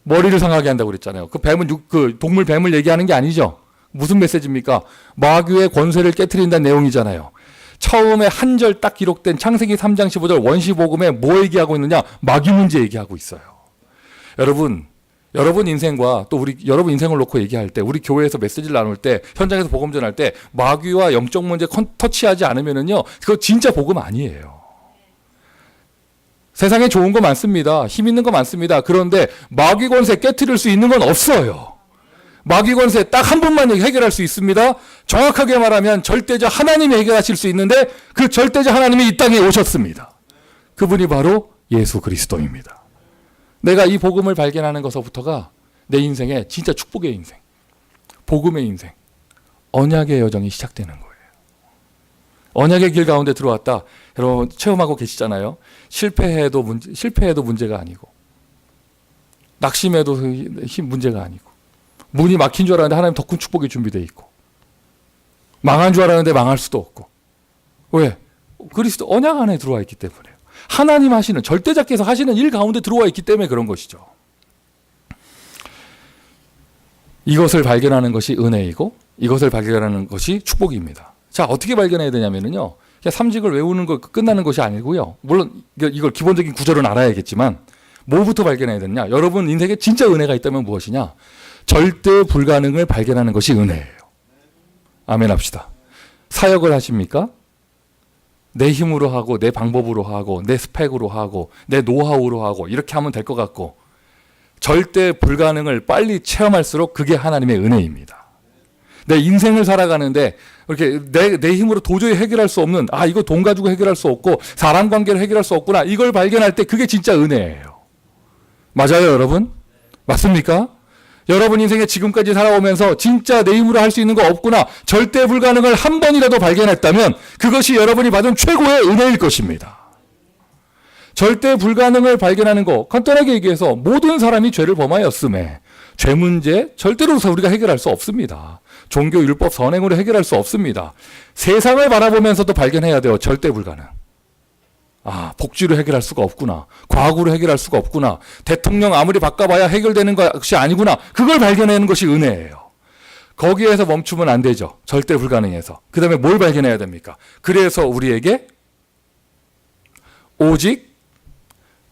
머리를 상하게 한다고 그랬잖아요. 그 뱀은 그 동물 뱀을 얘기하는 게 아니죠. 무슨 메시지입니까? 마귀의 권세를 깨트린다는 내용이잖아요. 처음에 한 절 딱 기록된 창세기 3장 15절 원시복음에 뭐 얘기하고 있느냐? 마귀 문제 얘기하고 있어요. 여러분 인생과 또 여러분 인생을 놓고 얘기할 때, 우리 교회에서 메시지를 나눌 때, 현장에서 복음 전할 때 마귀와 영적 문제 터치하지 않으면은요, 그거 진짜 복음 아니에요. 세상에 좋은 거 많습니다. 힘 있는 거 많습니다. 그런데 마귀 권세 깨트릴 수 있는 건 없어요. 마귀 권세 딱 한 분만 해결할 수 있습니다. 정확하게 말하면 절대자 하나님이 해결하실 수 있는데 그 절대자 하나님이 이 땅에 오셨습니다. 그분이 바로 예수 그리스도입니다. 내가 이 복음을 발견하는 것서부터가 내 인생의 진짜 축복의 인생, 복음의 인생, 언약의 여정이 시작되는 거예요. 언약의 길 가운데 들어왔다. 여러분 체험하고 계시잖아요. 실패해도 문제가 아니고, 낙심해도 문제가 아니고, 문이 막힌 줄 알았는데 하나님 더 큰 축복이 준비되어 있고, 망한 줄 알았는데 망할 수도 없고. 왜? 그리스도 언약 안에 들어와 있기 때문에요. 하나님 하시는, 절대자께서 하시는 일 가운데 들어와 있기 때문에 그런 것이죠. 이것을 발견하는 것이 은혜이고 이것을 발견하는 것이 축복입니다. 자, 어떻게 발견해야 되냐면요, 그냥 삼직을 외우는 거 끝나는 것이 아니고요. 물론 이걸 기본적인 구절은 알아야겠지만 뭐부터 발견해야 되느냐? 여러분 인생에 진짜 은혜가 있다면 무엇이냐? 절대 불가능을 발견하는 것이 은혜예요. 아멘 합시다. 사역을 하십니까? 내 힘으로 하고, 내 방법으로 하고, 내 스펙으로 하고, 내 노하우로 하고 이렇게 하면 될 것 같고, 절대 불가능을 빨리 체험할수록 그게 하나님의 은혜입니다. 내 인생을 살아가는데 이렇게 내 힘으로 도저히 해결할 수 없는, 이거 돈 가지고 해결할 수 없고 사람 관계를 해결할 수 없구나, 이걸 발견할 때 그게 진짜 은혜예요. 맞아요, 여러분? 맞습니까? 여러분 인생에 지금까지 살아오면서 진짜 내 힘으로 할 수 있는 거 없구나, 절대 불가능을 한 번이라도 발견했다면 그것이 여러분이 받은 최고의 은혜일 것입니다. 절대 불가능을 발견하는 거, 간단하게 얘기해서 모든 사람이 죄를 범하였음에 죄 문제 절대로 우리가 해결할 수 없습니다. 종교, 율법, 선행으로 해결할 수 없습니다. 세상을 바라보면서도 발견해야 돼요. 절대 불가능. 복지로 해결할 수가 없구나. 과학으로 해결할 수가 없구나. 대통령 아무리 바꿔봐야 해결되는 것이 아니구나. 그걸 발견하는 것이 은혜예요. 거기에서 멈추면 안 되죠. 절대 불가능해서. 그 다음에 뭘 발견해야 됩니까? 그래서 우리에게 오직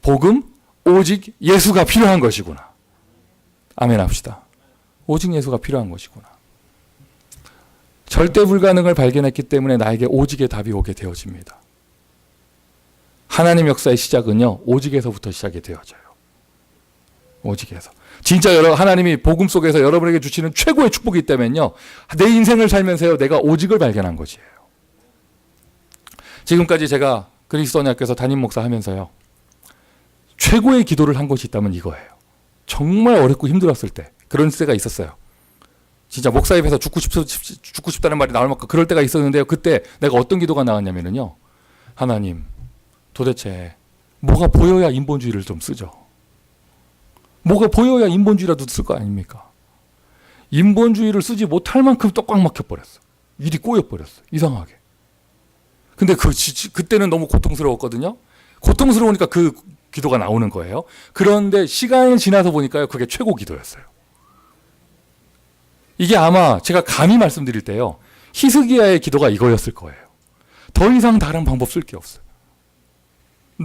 복음, 오직 예수가 필요한 것이구나. 아멘 합시다. 오직 예수가 필요한 것이구나. 절대 불가능을 발견했기 때문에 나에게 오직의 답이 오게 되어집니다. 하나님 역사의 시작은요, 오직에서부터 시작이 되어져요. 오직에서. 진짜 하나님이 복음 속에서 여러분에게 주시는 최고의 축복이 있다면요, 내 인생을 살면서요, 내가 오직을 발견한 것이에요. 지금까지 제가 그리스도 언약교에서 담임 목사 하면서요, 최고의 기도를 한 것이 있다면 이거예요. 정말 어렵고 힘들었을 때, 그런 때가 있었어요. 진짜 목사 입에서 죽고 싶다는 말이 나올 만큼 그럴 때가 있었는데요, 그때 내가 어떤 기도가 나왔냐면요, 하나님, 도대체 뭐가 보여야 인본주의를 좀 쓰죠. 뭐가 보여야 인본주의라도 쓸 거 아닙니까? 인본주의를 쓰지 못할 만큼 또 꽉 막혀버렸어. 일이 꼬여버렸어. 이상하게. 근데 그때는 너무 고통스러웠거든요. 고통스러우니까 그 기도가 나오는 거예요. 그런데 시간이 지나서 보니까요, 그게 최고 기도였어요. 이게 아마 제가 감히 말씀드릴 때요, 히스기야의 기도가 이거였을 거예요. 더 이상 다른 방법 쓸 게 없어요.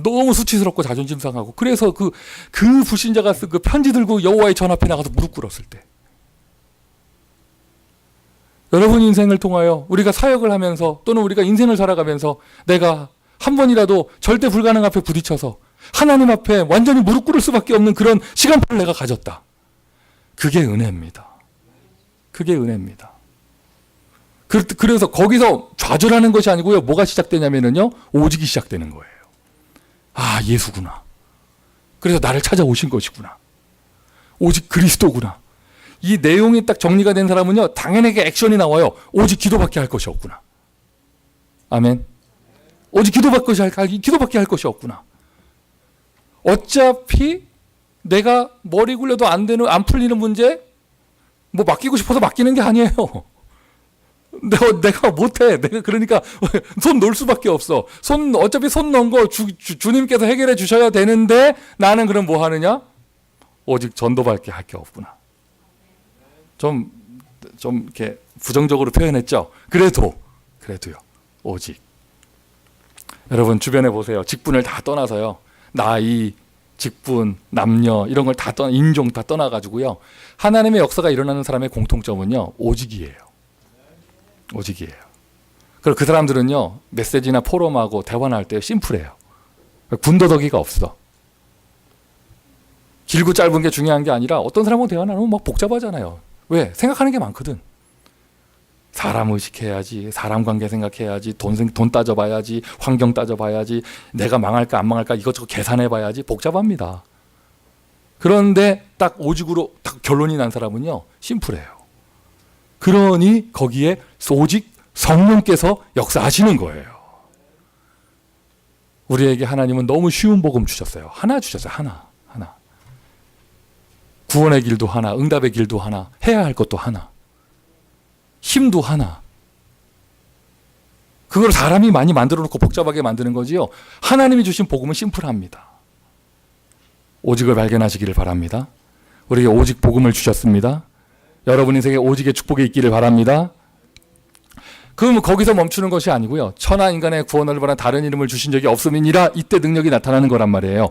너무 수치스럽고 자존심 상하고 그래서 그 불신자가 쓴 그 편지 들고 여호와의 전 앞에 나가서 무릎 꿇었을 때 여러분 인생을 통하여 우리가 사역을 하면서 또는 우리가 인생을 살아가면서 내가 한 번이라도 절대 불가능 앞에 부딪혀서 하나님 앞에 완전히 무릎 꿇을 수밖에 없는 그런 시간표를 내가 가졌다. 그게 은혜입니다. 그게 은혜입니다. 그래서 거기서 좌절하는 것이 아니고요. 뭐가 시작되냐면요. 오직이 시작되는 거예요. 아, 예수구나. 그래서 나를 찾아오신 것이구나. 오직 그리스도구나. 이 내용이 딱 정리가 된 사람은요. 당연하게 액션이 나와요. 오직 기도밖에 할 것이 없구나. 아멘. 오직 기도밖에 할 것이 없구나. 어차피 내가 머리 굴려도 안 풀리는 문제 뭐 맡기고 싶어서 맡기는 게 아니에요. 내가 못해. 내가 그러니까 손 놓을 수밖에 없어. 어차피 손 놓은 거 주님께서 해결해 주셔야 되는데 나는 그럼 뭐 하느냐? 오직 전도밖에 할 게 없구나. 좀 이렇게 부정적으로 표현했죠. 그래도요. 오직. 여러분 주변에 보세요. 직분을 다 떠나서요. 나이, 직분, 남녀 이런 걸 다 인종 다 떠나가지고요. 하나님의 역사가 일어나는 사람의 공통점은요. 오직이에요. 오직이에요. 그리고 그 사람들은요. 메시지나 포럼하고 대화할 때 심플해요. 군더더기가 없어. 길고 짧은 게 중요한 게 아니라 어떤 사람하고 대화 나누면 막 복잡하잖아요. 왜? 생각하는 게 많거든. 사람 의식해야지, 사람 관계 생각해야지, 돈 따져봐야지, 환경 따져봐야지, 내가 망할까 안 망할까 이것저것 계산해봐야지 복잡합니다. 그런데 딱 오직으로 딱 결론이 난 사람은요. 심플해요. 그러니 거기에 오직 성령께서 역사하시는 거예요. 우리에게 하나님은 너무 쉬운 복음 주셨어요. 하나 주셨어요. 하나. 구원의 길도 하나, 응답의 길도 하나, 해야 할 것도 하나, 힘도 하나. 그걸 사람이 많이 만들어 놓고 복잡하게 만드는 거지요. 하나님이 주신 복음은 심플합니다. 오직을 발견하시기를 바랍니다. 우리에게 오직 복음을 주셨습니다. 여러분 인생에 오직의 축복이 있기를 바랍니다. 그럼 거기서 멈추는 것이 아니고요. 천하 인간의 구원을 바란 다른 이름을 주신 적이 없음이니라 이때 능력이 나타나는 거란 말이에요.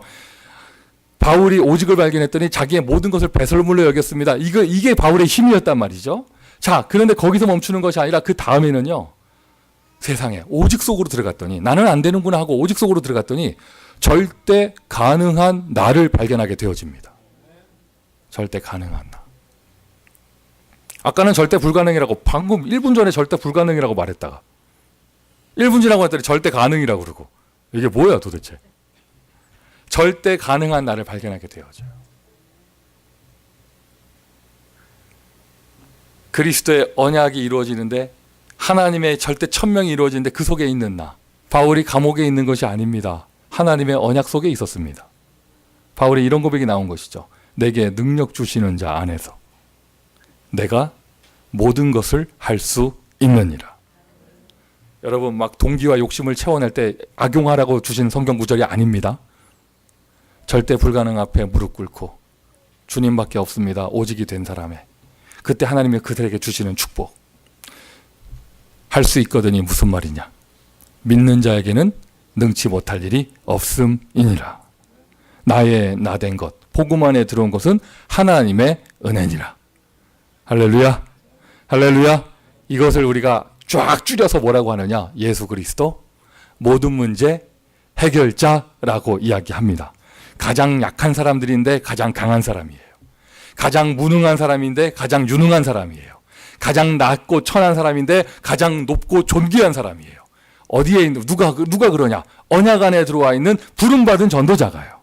바울이 오직을 발견했더니 자기의 모든 것을 배설물로 여겼습니다. 이게 바울의 힘이었단 말이죠. 자, 그런데 거기서 멈추는 것이 아니라 그 다음에는요. 세상에 오직 속으로 들어갔더니 나는 안 되는구나 하고 오직 속으로 들어갔더니 절대 가능한 나를 발견하게 되어집니다. 절대 가능한 나. 아까는 절대 불가능이라고 방금 1분 전에 절대 불가능이라고 말했다가 1분 지나고 했더니 절대 가능이라고 그러고 이게 뭐야 도대체. 절대 가능한 나를 발견하게 되어져요. 그리스도의 언약이 이루어지는데 하나님의 절대 천명이 이루어지는데 그 속에 있는 나. 바울이 감옥에 있는 것이 아닙니다. 하나님의 언약 속에 있었습니다. 바울이 이런 고백이 나온 것이죠. 내게 능력 주시는 자 안에서 내가 모든 것을 할 수 있느니라. 여러분 막 동기와 욕심을 채워낼 때 악용하라고 주신 성경 구절이 아닙니다. 절대 불가능 앞에 무릎 꿇고 주님밖에 없습니다. 오직이 된 사람에 그때 하나님이 그들에게 주시는 축복. 할 수 있거든이 무슨 말이냐. 믿는 자에게는 능치 못할 일이 없음이니라. 나의 나된 것, 복음 안에 들어온 것은 하나님의 은혜니라. 할렐루야. 할렐루야. 이것을 우리가 쫙 줄여서 뭐라고 하느냐. 예수 그리스도 모든 문제 해결자라고 이야기합니다. 가장 약한 사람들인데 가장 강한 사람이에요. 가장 무능한 사람인데 가장 유능한 사람이에요. 가장 낮고 천한 사람인데 가장 높고 존귀한 사람이에요. 어디에 있는 누가 그러냐? 언약 안에 들어와 있는 부름받은 전도자가요.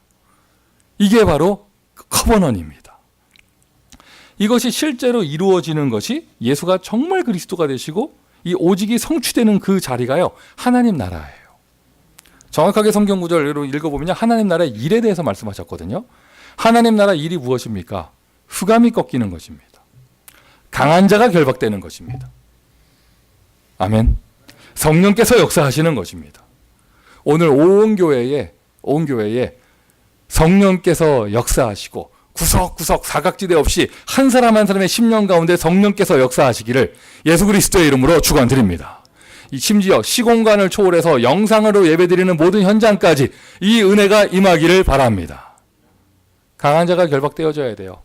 이게 바로 커버넌입니다. 이것이 실제로 이루어지는 것이 예수가 정말 그리스도가 되시고 이 오직이 성취되는 그 자리가요. 하나님 나라예요. 정확하게 성경 구절로 읽어보면 하나님 나라의 일에 대해서 말씀하셨거든요. 하나님 나라 일이 무엇입니까? 흑암이 꺾이는 것입니다. 강한 자가 결박되는 것입니다. 아멘. 성령께서 역사하시는 것입니다. 오늘 온 교회에 성령께서 역사하시고 구석구석 사각지대 없이 한 사람 한 사람의 심령 가운데 성령께서 역사하시기를 예수 그리스도의 이름으로 축원드립니다. 심지어 시공간을 초월해서 영상으로 예배드리는 모든 현장까지 이 은혜가 임하기를 바랍니다. 강한 자가 결박되어져야 돼요.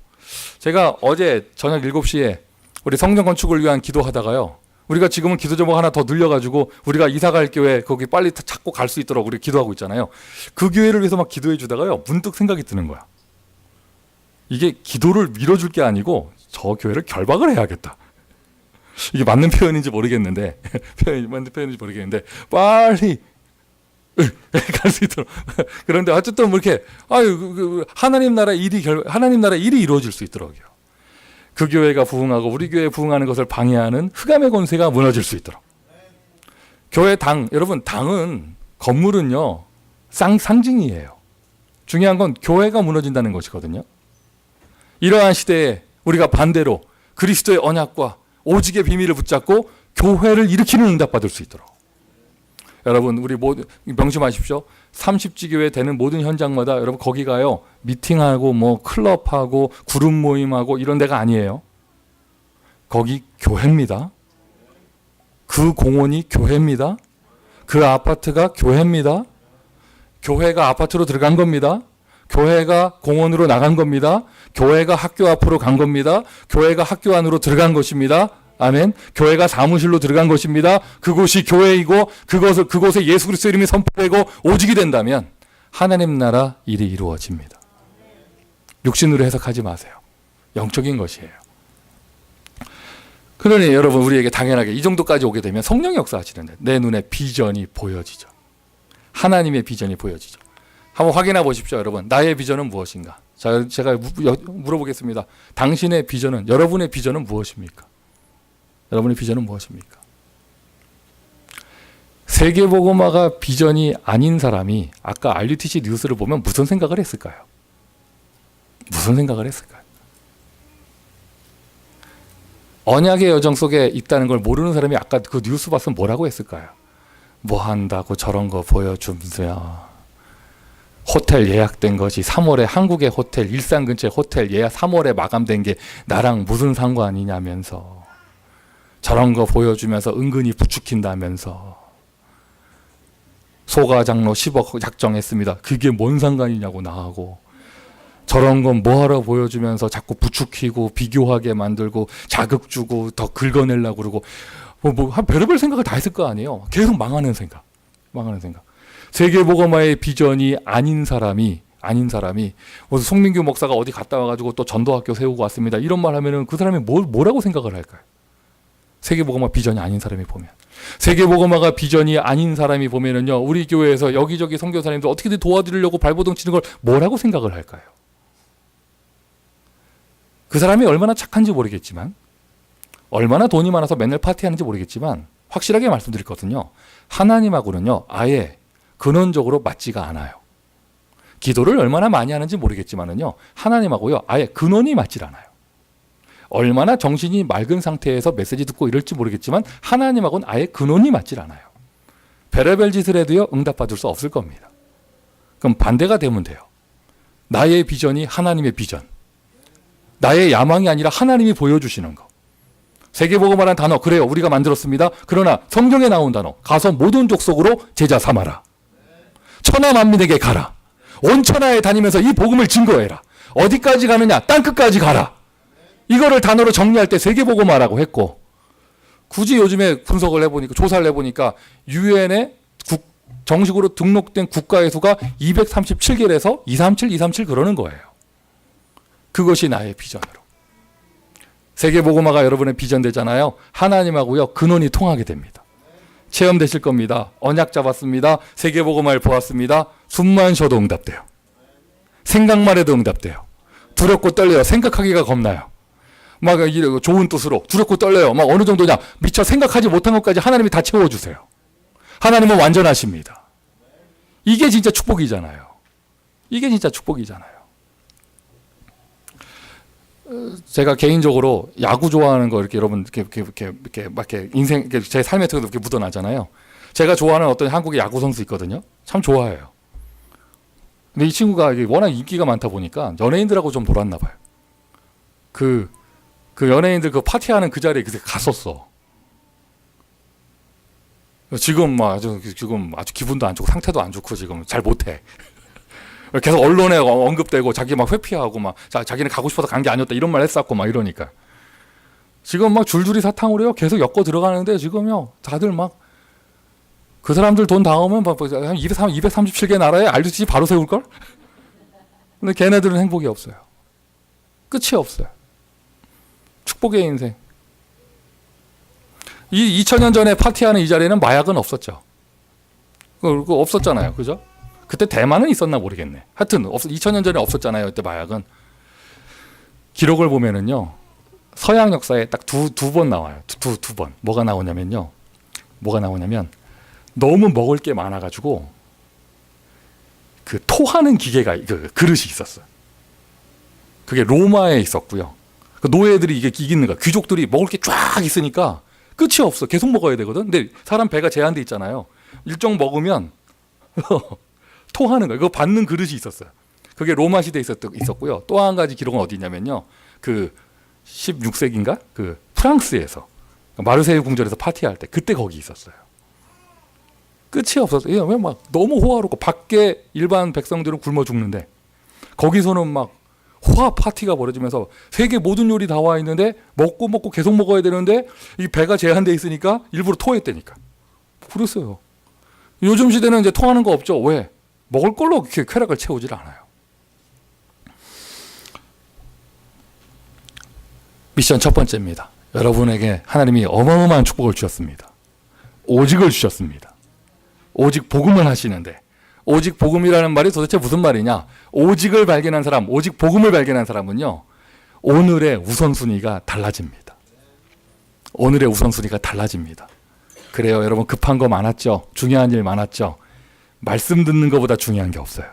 제가 어제 저녁 7시에 우리 성전 건축을 위한 기도하다가요. 우리가 지금은 기도 제목 하나 더 늘려가지고 우리가 이사갈 교회 거기 빨리 찾고 갈 수 있도록 우리 기도하고 있잖아요. 그 교회를 위해서 막 기도해 주다가요. 문득 생각이 드는 거야. 이게 기도를 밀어줄 게 아니고 저 교회를 결박을 해야겠다. 이게 맞는 표현인지 모르겠는데 맞는 표현인지 모르겠는데 빨리 갈 수 있도록. 그런데 어쨌든 뭐 이렇게 하나님 나라 일이 이루어질 수 있도록요. 그 교회가 부흥하고 우리 교회 부흥하는 것을 방해하는 흑암의 권세가 무너질 수 있도록. 교회 당, 여러분 당은 건물은요 상징이에요. 중요한 건 교회가 무너진다는 것이거든요. 이러한 시대에 우리가 반대로 그리스도의 언약과 오직의 비밀을 붙잡고 교회를 일으키는 응답받을 수 있도록. 여러분 우리 모두 명심하십시오. 30지 교회 되는 모든 현장마다 여러분 거기 가요. 미팅하고 뭐 클럽하고 그룹 모임하고 이런 데가 아니에요. 거기 교회입니다. 그 공원이 교회입니다. 그 아파트가 교회입니다. 교회가 아파트로 들어간 겁니다. 교회가 공원으로 나간 겁니다. 교회가 학교 앞으로 간 겁니다. 교회가 학교 안으로 들어간 것입니다. 아멘. 교회가 사무실로 들어간 것입니다. 그곳이 교회이고 그곳에 예수 그리스도 이름이 선포되고 오직이 된다면 하나님 나라 일이 이루어집니다. 육신으로 해석하지 마세요. 영적인 것이에요. 그러니 여러분 우리에게 당연하게 이 정도까지 오게 되면 성령이 역사하시는데 내 눈에 비전이 보여지죠. 하나님의 비전이 보여지죠. 한번 확인해 보십시오. 여러분 나의 비전은 무엇인가? 자, 제가 물어보겠습니다. 당신의 비전은, 여러분의 비전은 무엇입니까? 여러분의 비전은 무엇입니까? 세계복음화가 비전이 아닌 사람이 아까 RUTC 뉴스를 보면 무슨 생각을 했을까요? 무슨 생각을 했을까요? 언약의 여정 속에 있다는 걸 모르는 사람이 아까 그 뉴스 봤으면 뭐라고 했을까요? 뭐 한다고 저런 거 보여주면서 호텔 예약된 것이 3월에 한국의 호텔, 일산 근처의 호텔 예약 3월에 마감된 게 나랑 무슨 상관이냐면서 저런 거 보여주면서 은근히 부추긴다면서 소가 장로 10억 작정했습니다. 그게 뭔 상관이냐고 나하고 저런 건 뭐하러 보여주면서 자꾸 부추기고 비교하게 만들고 자극 주고 더 긁어내려고 그러고 한 별의별 생각을 다 했을 거 아니에요. 계속 망하는 생각. 세계복음화의 비전이 아닌 사람이 송민규 목사가 어디 갔다 와가지고 또 전도학교 세우고 왔습니다. 이런 말 하면은 그 사람이 뭐라고 생각을 할까요? 세계복음화 비전이 아닌 사람이 보면. 세계복음화가 비전이 아닌 사람이 보면은요, 우리 교회에서 여기저기 선교사님들 어떻게든 도와드리려고 발버둥 치는 걸 뭐라고 생각을 할까요? 그 사람이 얼마나 착한지 모르겠지만, 얼마나 돈이 많아서 맨날 파티하는지 모르겠지만, 확실하게 말씀드리거든요. 하나님하고는요, 아예 근원적으로 맞지가 않아요. 기도를 얼마나 많이 하는지 모르겠지만은요, 하나님하고요, 아예 근원이 맞질 않아요. 얼마나 정신이 맑은 상태에서 메시지 듣고 이럴지 모르겠지만 하나님하고는 아예 근원이 맞질 않아요. 별의별 짓을 해도요, 응답받을 수 없을 겁니다. 그럼 반대가 되면 돼요. 나의 비전이 하나님의 비전. 나의 야망이 아니라 하나님이 보여주시는 거. 세계복음화라는 단어, 그래요, 우리가 만들었습니다. 그러나 성경에 나온 단어, 가서 모든 족속으로 제자 삼아라. 천하 만민에게 가라. 온 천하에 다니면서 이 복음을 증거해라. 어디까지 가느냐? 땅끝까지 가라. 이거를 단어로 정리할 때 세계복음화라고 했고, 굳이 요즘에 분석을 해보니까, 조사를 해보니까 유엔에 정식으로 등록된 국가의 수가 237개에서 237 그러는 거예요. 그것이 나의 비전으로. 세계복음화가 여러분의 비전 되잖아요. 하나님하고요, 근원이 통하게 됩니다. 체험되실 겁니다. 언약 잡았습니다. 세계복음화를 보았습니다. 숨만 쉬어도 응답돼요. 생각만 해도 응답돼요. 두렵고 떨려요. 생각하기가 겁나요. 막 좋은 뜻으로 두렵고 떨려요. 막 어느 정도냐, 미처 생각하지 못한 것까지 하나님이 다 채워주세요. 하나님은 완전하십니다. 이게 진짜 축복이잖아요. 이게 진짜 축복이잖아요. 제가 개인적으로 야구 좋아하는 거 이렇게 여러분 이렇게 인생 제 삶에 이렇게 묻어나잖아요. 제가 좋아하는 어떤 한국의 야구 선수 있거든요. 참 좋아해요. 근데 이 친구가 워낙 인기가 많다 보니까 연예인들하고 좀 놀았나 봐요. 그 연예인들 그 파티하는 그 자리에 그새 갔었어. 지금 아주 기분도 안 좋고 상태도 안 좋고 지금 잘 못해. 계속 언론에 언급되고 자기 막 회피하고 막 자기는 가고 싶어서 간 게 아니었다 이런 말 했었고 막 이러니까 지금 막 줄줄이 사탕으로요 계속 엮어 들어가는데 지금요 다들 막 그 사람들 돈 다오면 한 237개 나라에 RUTC 바로 세울 걸? 근데 걔네들은 행복이 없어요. 끝이 없어요. 축복의 인생. 이 2000년 전에 파티하는 이 자리에는 마약은 없었죠. 그거 없었잖아요. 그죠? 그때 대만은 있었나 모르겠네. 하여튼 2000년 전에 없었잖아요. 그때 마약은. 기록을 보면은요. 서양 역사에 딱 두 번 나와요. 두 번. 뭐가 나오냐면 너무 먹을 게 많아가지고 그 토하는 기계가 그릇이 있었어요. 그게 로마에 있었고요. 그 노예들이 이게 이기는 거야. 귀족들이 먹을 게 쫙 있으니까 끝이 없어. 계속 먹어야 되거든. 근데 사람 배가 제한돼 있잖아요. 일정 먹으면 토하는 거예요. 그거 받는 그릇이 있었어요. 그게 로마 시대에 있었고요. 또 한 가지 기록은 어디 있냐면요. 그 16세기인가? 그 프랑스에서 마르세유 궁전에서 파티할 때 그때 거기 있었어요. 끝이 없었어요. 왜 막 너무 호화롭고 밖에 일반 백성들은 굶어 죽는데 거기서는 막 호화 파티가 벌어지면서 세계 모든 요리 다 와 있는데 먹고 계속 먹어야 되는데 이 배가 제한돼 있으니까 일부러 토했다니까. 그랬어요. 요즘 시대는 이제 토하는 거 없죠. 왜? 먹을 걸로 이렇게 쾌락을 채우질 않아요. 미션 첫 번째입니다. 여러분에게 하나님이 어마어마한 축복을 주셨습니다. 오직을 주셨습니다. 오직 복음을 하시는데 오직 복음이라는 말이 도대체 무슨 말이냐? 오직을 발견한 사람, 오직 복음을 발견한 사람은요. 오늘의 우선순위가 달라집니다. 오늘의 우선순위가 달라집니다. 그래요. 여러분 급한 거 많았죠? 중요한 일 많았죠? 말씀 듣는 것보다 중요한 게 없어요.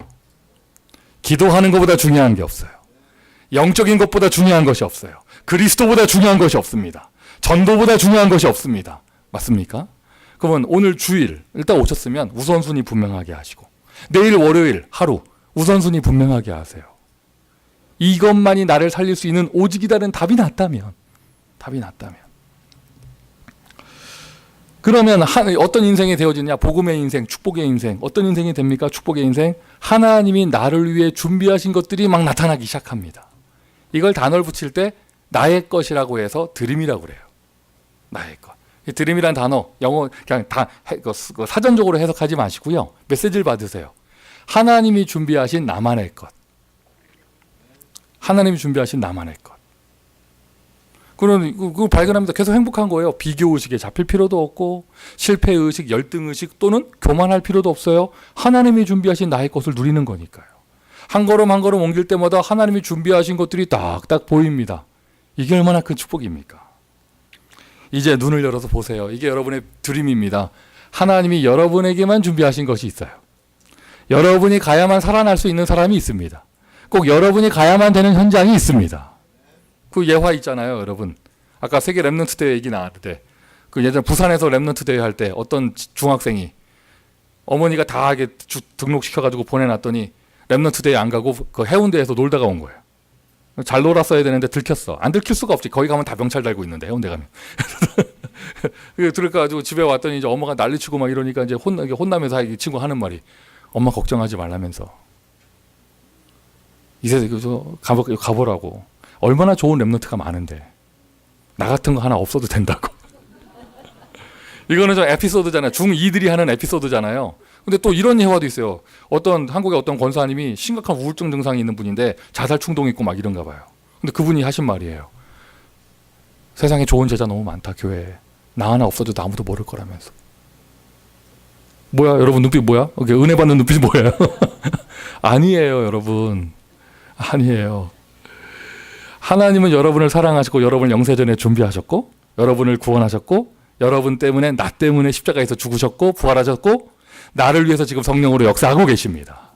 기도하는 것보다 중요한 게 없어요. 영적인 것보다 중요한 것이 없어요. 그리스도보다 중요한 것이 없습니다. 전도보다 중요한 것이 없습니다. 맞습니까? 그러면 오늘 주일 일단 오셨으면 우선순위 분명하게 하시고 내일 월요일 하루 우선순위 분명하게 하세요. 이것만이 나를 살릴 수 있는 오직이다는 답이 났다면 그러면 어떤 인생이 되어지냐? 복음의 인생, 축복의 인생. 어떤 인생이 됩니까? 축복의 인생. 하나님이 나를 위해 준비하신 것들이 막 나타나기 시작합니다. 이걸 단어를 붙일 때 나의 것이라고 해서 드림이라고 그래요. 나의 것. 이 드림이란 단어 영어 그냥 다 사전적으로 해석하지 마시고요. 메시지를 받으세요. 하나님이 준비하신 나만의 것. 하나님이 준비하신 나만의 것. 그거 발견합니다. 계속 행복한 거예요. 비교의식에 잡힐 필요도 없고 실패의식, 열등의식 또는 교만할 필요도 없어요. 하나님이 준비하신 나의 것을 누리는 거니까요. 한 걸음 한 걸음 옮길 때마다 하나님이 준비하신 것들이 딱딱 보입니다. 이게 얼마나 큰 축복입니까? 이제 눈을 열어서 보세요. 이게 여러분의 드림입니다. 하나님이 여러분에게만 준비하신 것이 있어요. 여러분이 가야만 살아날 수 있는 사람이 있습니다. 꼭 여러분이 가야만 되는 현장이 있습니다. 그 예화 있잖아요, 여러분. 아까 세계 랩넌트 대회 얘기 나왔을 때, 그 예전 부산에서 랩넌트 대회 할 때 어떤 중학생이 어머니가 다 이게 등록시켜가지고 보내놨더니 랩넌트 대회 안 가고 그 해운대에서 놀다가 온 거예요. 잘 놀았어야 되는데 들켰어. 안 들킬 수가 없지. 거기 가면 다 병찰 달고 있는데 해운대 가면. 그래가지고 집에 왔더니 이제 엄마가 난리치고 막 이러니까 이제 혼나면서 이 친구 하는 말이 엄마 걱정하지 말라면서 이제 가보라고. 얼마나 좋은 랩넌트가 많은데 나 같은 거 하나 없어도 된다고. 이거는 좀 에피소드잖아요. 중2들이 하는 에피소드잖아요. 근데 또 이런 예화도 있어요. 한국의 어떤 권사님이 심각한 우울증 증상이 있는 분인데 자살 충동이 있고 막 이런가 봐요. 근데 그분이 하신 말이에요. 세상에 좋은 제자 너무 많다, 교회에. 나 하나 없어도 아무도 모를 거라면서. 뭐야, 여러분 눈빛 뭐야? 은혜 받는 눈빛이 뭐예요? 아니에요, 여러분. 아니에요. 하나님은 여러분을 사랑하시고 여러분을 영세전에 준비하셨고 여러분을 구원하셨고 여러분 때문에 나 때문에 십자가에서 죽으셨고 부활하셨고 나를 위해서 지금 성령으로 역사하고 계십니다.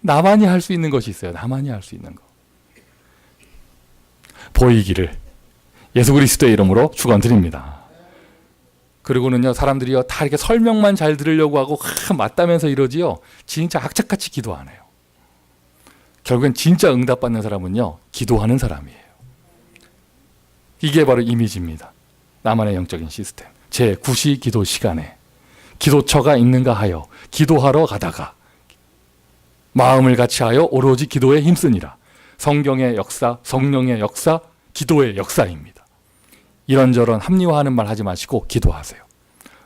나만이 할 수 있는 것이 있어요. 나만이 할 수 있는 거. 보이기를 예수 그리스도의 이름으로 축원드립니다. 그리고는요, 사람들이요 다 이렇게 설명만 잘 들으려고 하고 맞다면서 이러지요. 진짜 악착같이 기도 안 해요. 결국엔 진짜 응답받는 사람은요, 기도하는 사람이에요. 이게 바로 이미지입니다. 나만의 영적인 시스템. 제 9시 기도 시간에 기도처가 있는가 하여 기도하러 가다가 마음을 같이하여 오로지 기도에 힘쓰니라. 성경의 역사, 성령의 역사, 기도의 역사입니다. 이런저런 합리화하는 말 하지 마시고 기도하세요.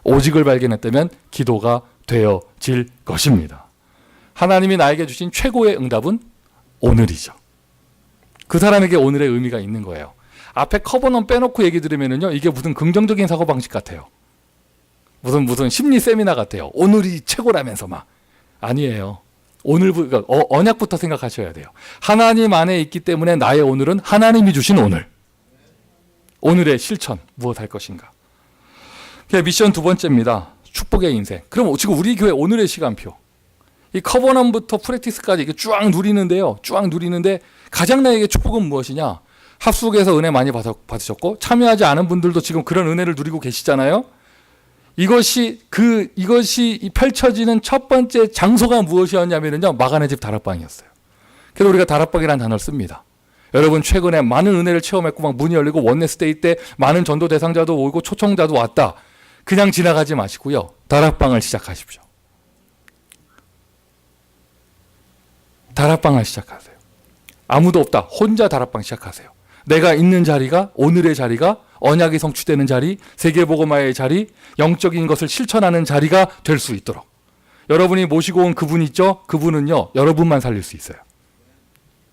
오직을 발견했다면 기도가 되어질 것입니다. 하나님이 나에게 주신 최고의 응답은 오늘이죠. 그 사람에게 오늘의 의미가 있는 거예요. 앞에 커버넌 빼놓고 얘기 들으면요, 이게 무슨 긍정적인 사고방식 같아요. 무슨 심리 세미나 같아요. 오늘이 최고라면서 막. 아니에요. 그러니까 언약부터 생각하셔야 돼요. 하나님 안에 있기 때문에 나의 오늘은 하나님이 주신 오늘. 오늘의 실천, 무엇 할 것인가. 미션 두 번째입니다. 축복의 인생. 그럼 지금 우리 교회 오늘의 시간표. 이 커버넌부터 프랙티스까지 이게 쫙 누리는데요. 쫙 누리는데 가장 나에게 축복은 무엇이냐? 합숙에서 은혜 많이 받으셨고 참여하지 않은 분들도 지금 그런 은혜를 누리고 계시잖아요. 이것이 펼쳐지는 첫 번째 장소가 무엇이었냐면요, 마가네 집 다락방이었어요. 그래서 우리가 다락방이라는 단어를 씁니다. 여러분 최근에 많은 은혜를 체험했고 막 문이 열리고 원네스데이 때 많은 전도 대상자도 오고 초청자도 왔다. 그냥 지나가지 마시고요, 다락방을 시작하십시오. 다락방을 시작하세요. 아무도 없다. 혼자 다락방 시작하세요. 내가 있는 자리가, 오늘의 자리가 언약이 성취되는 자리, 세계복음화의 자리, 영적인 것을 실천하는 자리가 될 수 있도록. 여러분이 모시고 온 그분 있죠? 그분은요, 여러분만 살릴 수 있어요.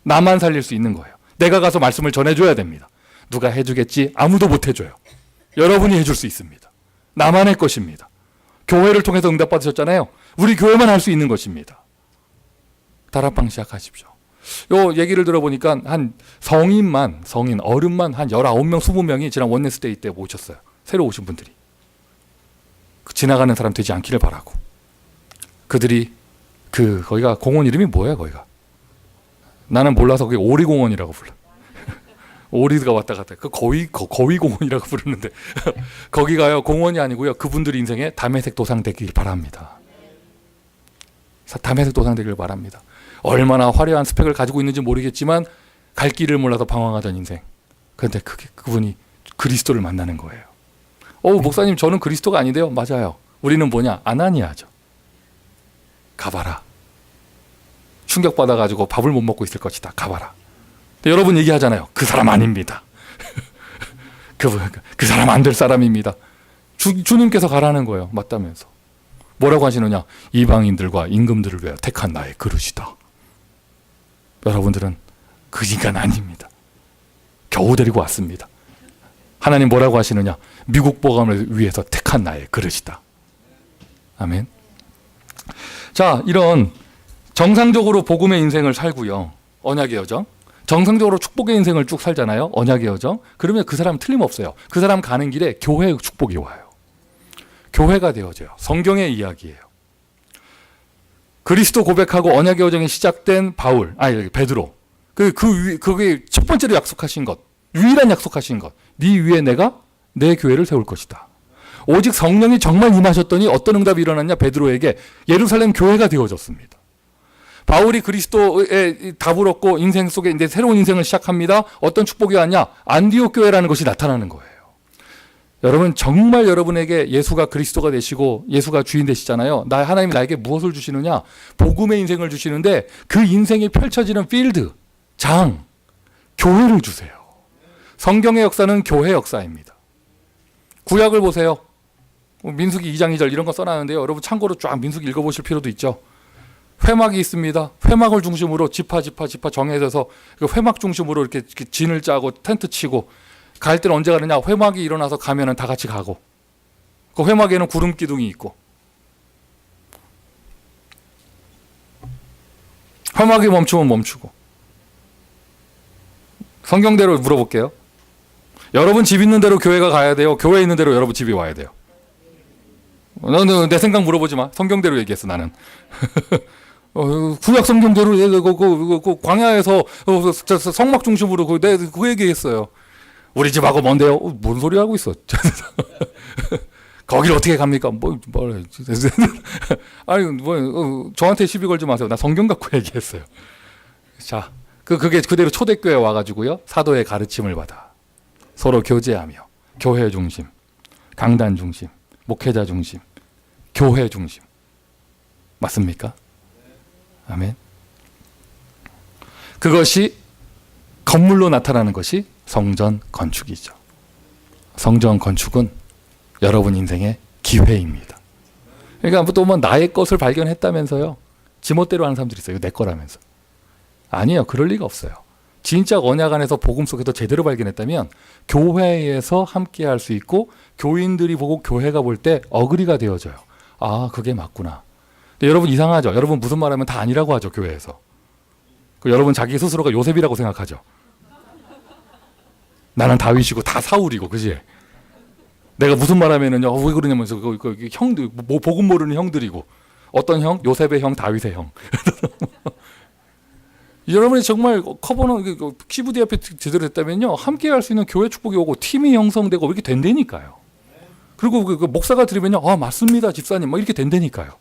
나만 살릴 수 있는 거예요. 내가 가서 말씀을 전해줘야 됩니다. 누가 해주겠지? 아무도 못 해줘요. 여러분이 해줄 수 있습니다. 나만의 것입니다. 교회를 통해서 응답받으셨잖아요. 우리 교회만 할 수 있는 것입니다. 다락방 시작하십시오. 요 얘기를 들어보니까 한 성인, 어른만 한 19명, 20명이 지난 원네스데이 때 모셨어요. 새로 오신 분들이. 지나가는 사람 되지 않기를 바라고. 그들이 거기가 공원 이름이 뭐예요, 거기가? 나는 몰라서 그게 오리공원이라고 불러. 오리가 왔다 갔다. 거위 공원이라고 부르는데 거기가요, 공원이 아니고요, 그분들 인생에 담에색 도상 되길 바랍니다. 담에색 도상 되길 바랍니다. 얼마나 화려한 스펙을 가지고 있는지 모르겠지만 갈 길을 몰라서 방황하던 인생. 그런데 그분이 그리스도를 만나는 거예요. 목사님 저는 그리스도가 아닌데요. 맞아요. 우리는 뭐냐? 아나니아죠. 가봐라. 충격받아가지고 밥을 못 먹고 있을 것이다. 가봐라. 근데 여러분 얘기하잖아요. 그 사람 아닙니다. 그 사람 안 될 사람입니다. 주님께서 가라는 거예요. 맞다면서. 뭐라고 하시느냐? 이방인들과 임금들을 위하여 택한 나의 그릇이다. 여러분들은 그 인간 아닙니다. 겨우 데리고 왔습니다. 하나님 뭐라고 하시느냐? 미국 복음을 위해서 택한 나의 그릇이다. 아멘. 자, 이런 정상적으로 복음의 인생을 살고요, 언약의 여정. 정상적으로 축복의 인생을 쭉 살잖아요, 언약의 여정. 그러면 그 사람은 틀림없어요. 그 사람 가는 길에 교회의 축복이 와요. 교회가 되어져요. 성경의 이야기예요. 그리스도 고백하고 언약의 여정이 시작된 베드로. 그게 첫 번째로 약속하신 것, 유일한 약속하신 것. 네 위에 내가 내 교회를 세울 것이다. 오직 성령이 정말 임하셨더니 어떤 응답이 일어났냐? 베드로에게 예루살렘 교회가 되어졌습니다. 바울이 그리스도에 답을 얻고 인생 속에 이제 새로운 인생을 시작합니다. 어떤 축복이 왔냐? 안디옥 교회라는 것이 나타나는 거예요. 여러분 정말 여러분에게 예수가 그리스도가 되시고 예수가 주인 되시잖아요. 하나님이 나에게 무엇을 주시느냐? 복음의 인생을 주시는데 그 인생이 펼쳐지는 필드, 장, 교회를 주세요. 성경의 역사는 교회 역사입니다. 구약을 보세요. 민수기 2장 2절 이런 거 써놨는데요. 여러분 참고로 쫙 민수기 읽어보실 필요도 있죠. 회막이 있습니다. 회막을 중심으로 지파 정해져서 그 회막 중심으로 이렇게 진을 짜고 텐트 치고 갈 때는 언제 가느냐? 회막이 일어나서 가면은 다 같이 가고, 그 회막에는 구름 기둥이 있고, 회막이 멈추면 멈추고. 성경대로 물어볼게요. 여러분 집 있는 대로 교회가 가야 돼요? 교회 있는 대로 여러분 집이 와야 돼요? 너는 내 생각 물어보지 마. 성경대로 얘기했어 나는. 구약 성경대로 그 광야에서 성막 중심으로 그 얘기했어요. 우리 집하고 뭔데요? 뭔 소리 하고 있어? 거기를 어떻게 갑니까? 저한테 시비 걸지 마세요. 나 성경 갖고 얘기했어요. 자, 그게 그대로 초대교회 와가지고요, 사도의 가르침을 받아 서로 교제하며 교회 중심, 강단 중심, 목회자 중심, 교회 중심. 맞습니까? 아멘. 그것이 건물로 나타나는 것이 성전 건축이죠. 성전 건축은 여러분 인생의 기회입니다. 그러니까 또 뭐 나의 것을 발견했다면서요. 지멋대로 하는 사람들이 있어요. 내 거라면서. 아니에요. 그럴 리가 없어요. 진짜 언약 안에서 복음 속에서 제대로 발견했다면 교회에서 함께 할 수 있고 교인들이 보고 교회가 볼 때 어그리가 되어져요. 아, 그게 맞구나. 근데 여러분 이상하죠? 여러분 무슨 말하면 다 아니라고 하죠, 교회에서. 여러분 자기 스스로가 요셉이라고 생각하죠. 나는 다윗이고 다 사울이고, 그지? 내가 무슨 말하면은요, 왜 그러냐면서 형들, 뭐 복음 모르는 형들이고, 어떤 형? 요셉의 형, 다윗의 형. 여러분이 정말 커버는 CVD 앞에 제대로 됐다면요, 함께 할 수 있는 교회 축복이 오고 팀이 형성되고 이렇게 된다니까요. 그리고 그 목사가 들으면요, 아 맞습니다 집사님, 막 이렇게 된다니까요.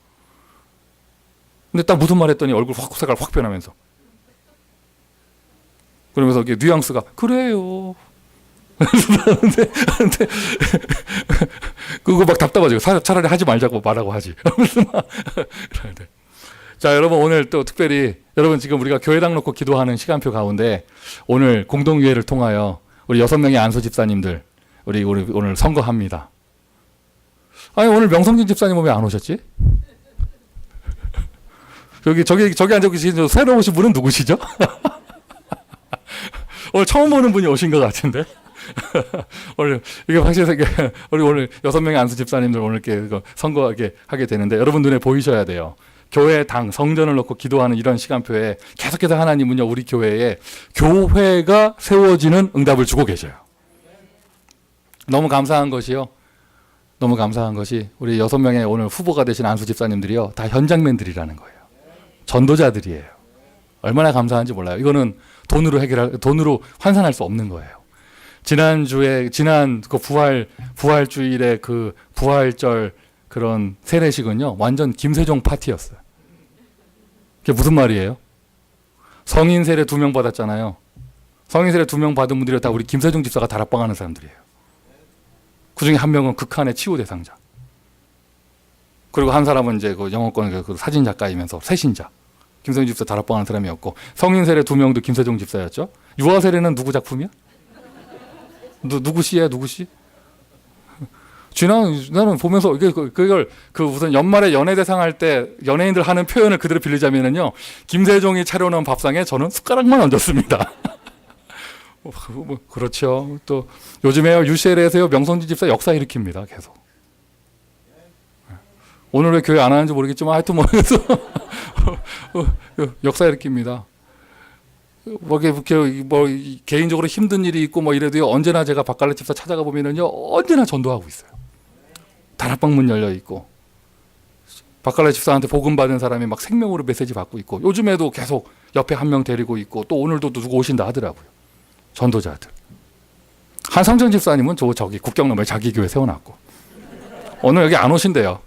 근데 딱 무슨 말 했더니 얼굴 확 색깔 확 변하면서, 그러면서 이게 뉘앙스가 그래요. 근데 그거 막 답답하죠. 차라리 하지 말자고 말하고 하지. 자, 여러분 오늘 또 특별히 여러분 지금 우리가 교회당 놓고 기도하는 시간표 가운데 오늘 공동유회를 통하여 우리 6명의 안수 집사님들 우리 오늘 선거합니다. 아니 오늘 명성진 집사님 왜 안 오셨지? 저기 앉아 계신 새로 오신 분은 누구시죠? 오늘 처음 보는 분이 오신 것 같은데. 오늘 이게 확실히 우리 오늘 6명의 안수 집사님들 오늘 이렇게 선거하게 하게 되는데 여러분 눈에 보이셔야 돼요. 교회 당 성전을 놓고 기도하는 이런 시간표에 계속해서 하나님은요 우리 교회에 교회가 세워지는 응답을 주고 계셔요. 너무 감사한 것이요. 너무 감사한 것이 우리 6명의 오늘 후보가 되신 안수 집사님들이요 다 현장맨들이라는 거예요. 전도자들이에요. 얼마나 감사한지 몰라요. 이거는 돈으로 환산할 수 없는 거예요. 지난 그 부활주일의 그 부활절 그런 세례식은요 완전 김세종 파티였어요. 그게 무슨 말이에요? 성인 세례 2명 받았잖아요. 성인 세례 2명 받은 분들이 다 우리 김세종 집사가 다락방하는 사람들이에요. 그 중에 한 명은 극한의 치유 대상자. 그리고 한 사람은 이제 그 영어권 그 사진 작가이면서 새신자. 김세종 집사 다락방하는 사람이었고, 성인 세례 2명도 김세종 집사였죠. 유아 세례는 누구 작품이야? 누구 씨야, 누구 씨? 나는 보면서 그걸 무슨 연말에 연예대상 할 때 연예인들 하는 표현을 그대로 빌리자면은요, 김세종이 차려놓은 밥상에 저는 숟가락만 얹었습니다. 그렇죠. 또 요즘에요 UCL에서요 명성진 집사 역사 일으킵니다. 계속. 오늘 왜 교회 안 하는지 모르겠지만 하여튼 역사 일으킵니다. 뭐 개인적으로 힘든 일이 있고 뭐 이래도요 언제나 제가 박갈래 집사 찾아가 보면은요 언제나 전도하고 있어요. 다락방 문 열려 있고 박갈래 집사한테 복음 받은 사람이 막 생명으로 메시지 받고 있고 요즘에도 계속 옆에 한 명 데리고 있고 또 오늘도 누구 오신다 하더라고요. 전도자들. 한상정 집사님은 저기 국경넘에 자기 교회 세워놨고 오늘 여기 안 오신대요.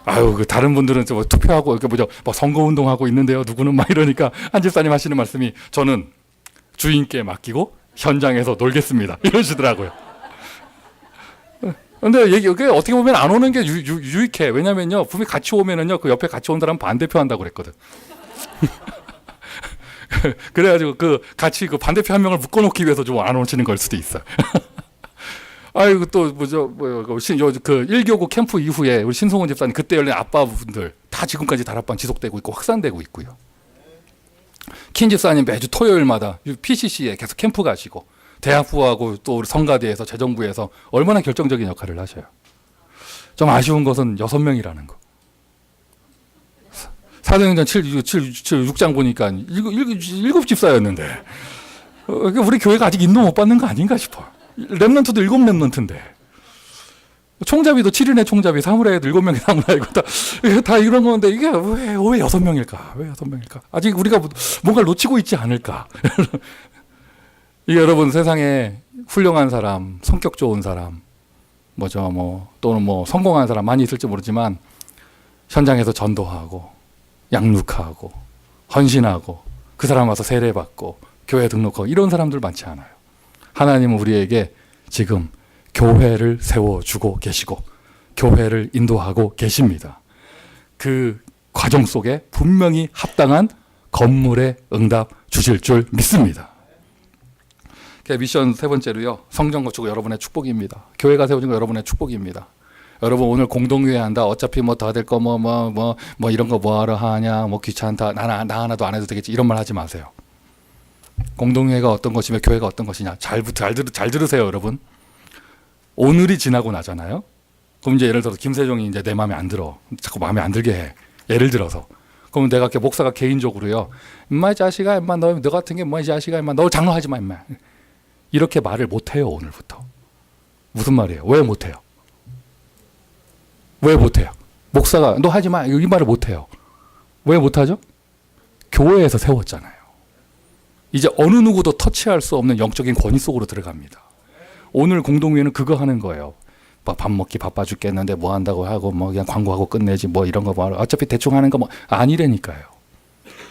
아유, 그 다른 분들은 뭐 투표하고 이렇게 뭐 선거 운동하고 있는데요. 누구는 막 이러니까 한 집사님 하시는 말씀이 저는 주인께 맡기고 현장에서 놀겠습니다. 이러시더라고요. 근데 그게 어떻게 보면 안 오는 게 유익해. 왜냐면요, 분명히 같이 오면은요, 그 옆에 같이 온 사람 반대표 한다고 그랬거든. 그래가지고 같이 반대표 한 명을 묶어놓기 위해서 좀 안 오시는 걸 수도 있어. 아이고 또 그 1교구 캠프 이후에 우리 신송원 집사님 그때 열린 아빠분들 다 지금까지 다락방 지속되고 있고 확산되고 있고요. 킨 집사님 매주 토요일마다 PCC에 계속 캠프 가시고 대학부하고 또 우리 성가대에서 재정부에서 얼마나 결정적인 역할을 하셔요. 좀 아쉬운 것은 6명이라는 거. 사도행전 6장 보니까 7 집사였는데 우리 교회가 아직 인도 못 받는 거 아닌가 싶어요. 랩런트도 7 랩런트인데 총잡이도 7인의 총잡이 사무라이도 7명의 사무라이고 다 이런 건데 이게 왜 6명일까? 왜 6명일까? 아직 우리가 뭔가를 놓치고 있지 않을까? 이게 여러분 세상에 훌륭한 사람, 성격 좋은 사람, 또는 성공한 사람 많이 있을지 모르지만 현장에서 전도하고 양육하고 헌신하고 그 사람 와서 세례받고 교회 등록하고 이런 사람들 많지 않아요. 하나님은 우리에게 지금 교회를 세워주고 계시고 교회를 인도하고 계십니다. 그 과정 속에 분명히 합당한 건물의 응답 주실 줄 믿습니다. 미션 세 번째로요. 성전 건축은 여러분의 축복입니다. 교회가 세워진 거 여러분의 축복입니다. 여러분 오늘 공동회의 한다. 어차피 뭐 다 될 거 뭐 이런 거 뭐하러 하냐. 뭐 귀찮다. 나 하나도 안 해도 되겠지. 이런 말 하지 마세요. 공동회의가 어떤 것이며 교회가 어떤 것이냐. 잘 들으세요, 여러분. 오늘이 지나고 나잖아요. 그럼 이제 예를 들어서 김세종이 이제 내 마음에 안 들어. 자꾸 마음에 안 들게 해. 예를 들어서. 그러면 내가 목사가 개인적으로요. 임마 이 자식아, 임마 너 같은 게 뭐 이 자식아, 임마 너 장로하지 마, 임마. 이렇게 말을 못 해요, 오늘부터. 무슨 말이에요? 왜 못 해요? 왜 못 해요? 목사가 너 하지 마. 이 말을 못 해요. 왜 못 하죠? 교회에서 세웠잖아요. 이제 어느 누구도 터치할 수 없는 영적인 권위 속으로 들어갑니다. 오늘 공동회의는 그거 하는 거예요. 밥 먹기 바빠 죽겠는데 뭐 한다고 하고 뭐 그냥 광고하고 끝내지 뭐 이런 거 뭐 어차피 대충 하는 거 뭐 아니라니까요.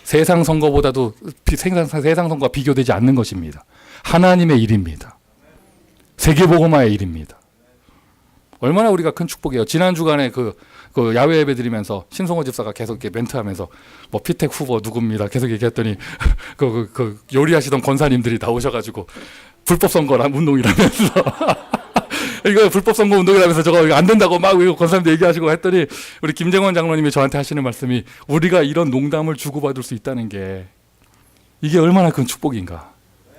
세상 선거보다도 세상 선거와 비교되지 않는 것입니다. 하나님의 일입니다. 세계복음화의 일입니다. 얼마나 우리가 큰 축복이에요. 지난 주간에 그 야외 예배 드리면서 신성호 집사가 계속 이렇게 멘트하면서 뭐 피택 후보 누굽니다. 계속 얘기했더니 그 요리하시던 권사님들이 나오셔가지고 불법 선거란 운동이라면서 이거 불법 선거 운동이라면서 저거 안 된다고 막 권사님들 얘기하시고 했더니 우리 김정원 장로님이 저한테 하시는 말씀이 우리가 이런 농담을 주고받을 수 있다는 게 이게 얼마나 큰 축복인가.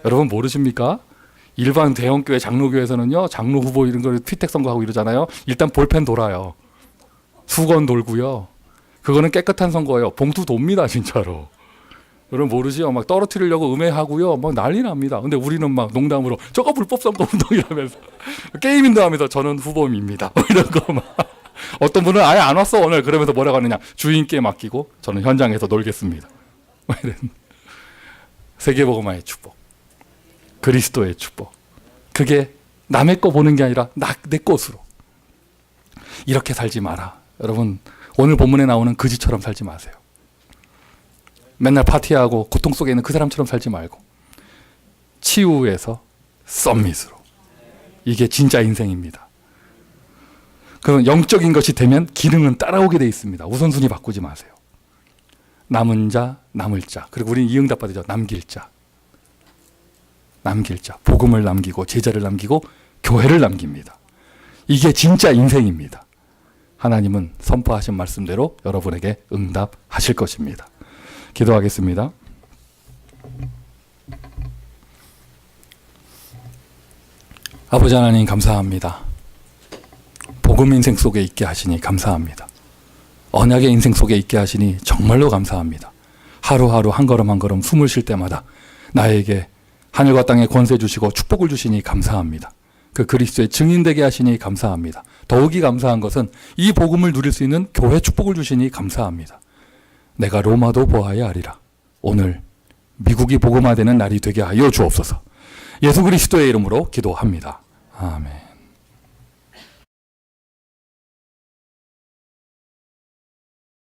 여러분 모르십니까? 일반 대형교회 장로교회에서는요. 장로 후보 이런 걸 피택 선거하고 이러잖아요. 일단 볼펜 돌아요. 수건 돌고요. 그거는 깨끗한 선거예요. 봉투 돕니다 진짜로. 여러분 모르지요? 막 떨어뜨리려고 음해하고요. 막 난리 납니다. 근데 우리는 막 농담으로 저거 불법 선거 운동이라면서 게임인도 하면서 저는 후보입니다. 이런 거 막. 어떤 분은 아예 안 왔어 오늘 그러면서 뭐라고 하느냐. 주인께 맡기고 저는 현장에서 놀겠습니다. 세계복음화의 축복. 그리스도의 축복. 그게 남의 거 보는 게 아니라 내 것으로. 이렇게 살지 마라. 여러분 오늘 본문에 나오는 거지처럼 살지 마세요. 맨날 파티하고 고통 속에 있는 그 사람처럼 살지 말고 치유에서 썸밋으로. 이게 진짜 인생입니다. 그럼 영적인 것이 되면 기능은 따라오게 돼 있습니다. 우선순위 바꾸지 마세요. 남은 자, 남을 자. 그리고 우리는 이 응답 받으죠. 남길 자. 남길 자. 복음을 남기고 제자를 남기고 교회를 남깁니다. 이게 진짜 인생입니다. 하나님은 선포하신 말씀대로 여러분에게 응답하실 것입니다. 기도하겠습니다. 아버지 하나님 감사합니다. 복음 인생 속에 있게 하시니 감사합니다. 언약의 인생 속에 있게 하시니 정말로 감사합니다. 하루하루 한 걸음 한 걸음 숨을 쉴 때마다 나에게 하늘과 땅에 권세 주시고 축복을 주시니 감사합니다. 그 그리스도의 증인되게 하시니 감사합니다. 더욱이 감사한 것은 이 복음을 누릴 수 있는 교회 축복을 주시니 감사합니다. 내가 로마도 보아야 하리라. 오늘 미국이 복음화되는 날이 되게 하여 주옵소서. 예수 그리스도의 이름으로 기도합니다. 아멘.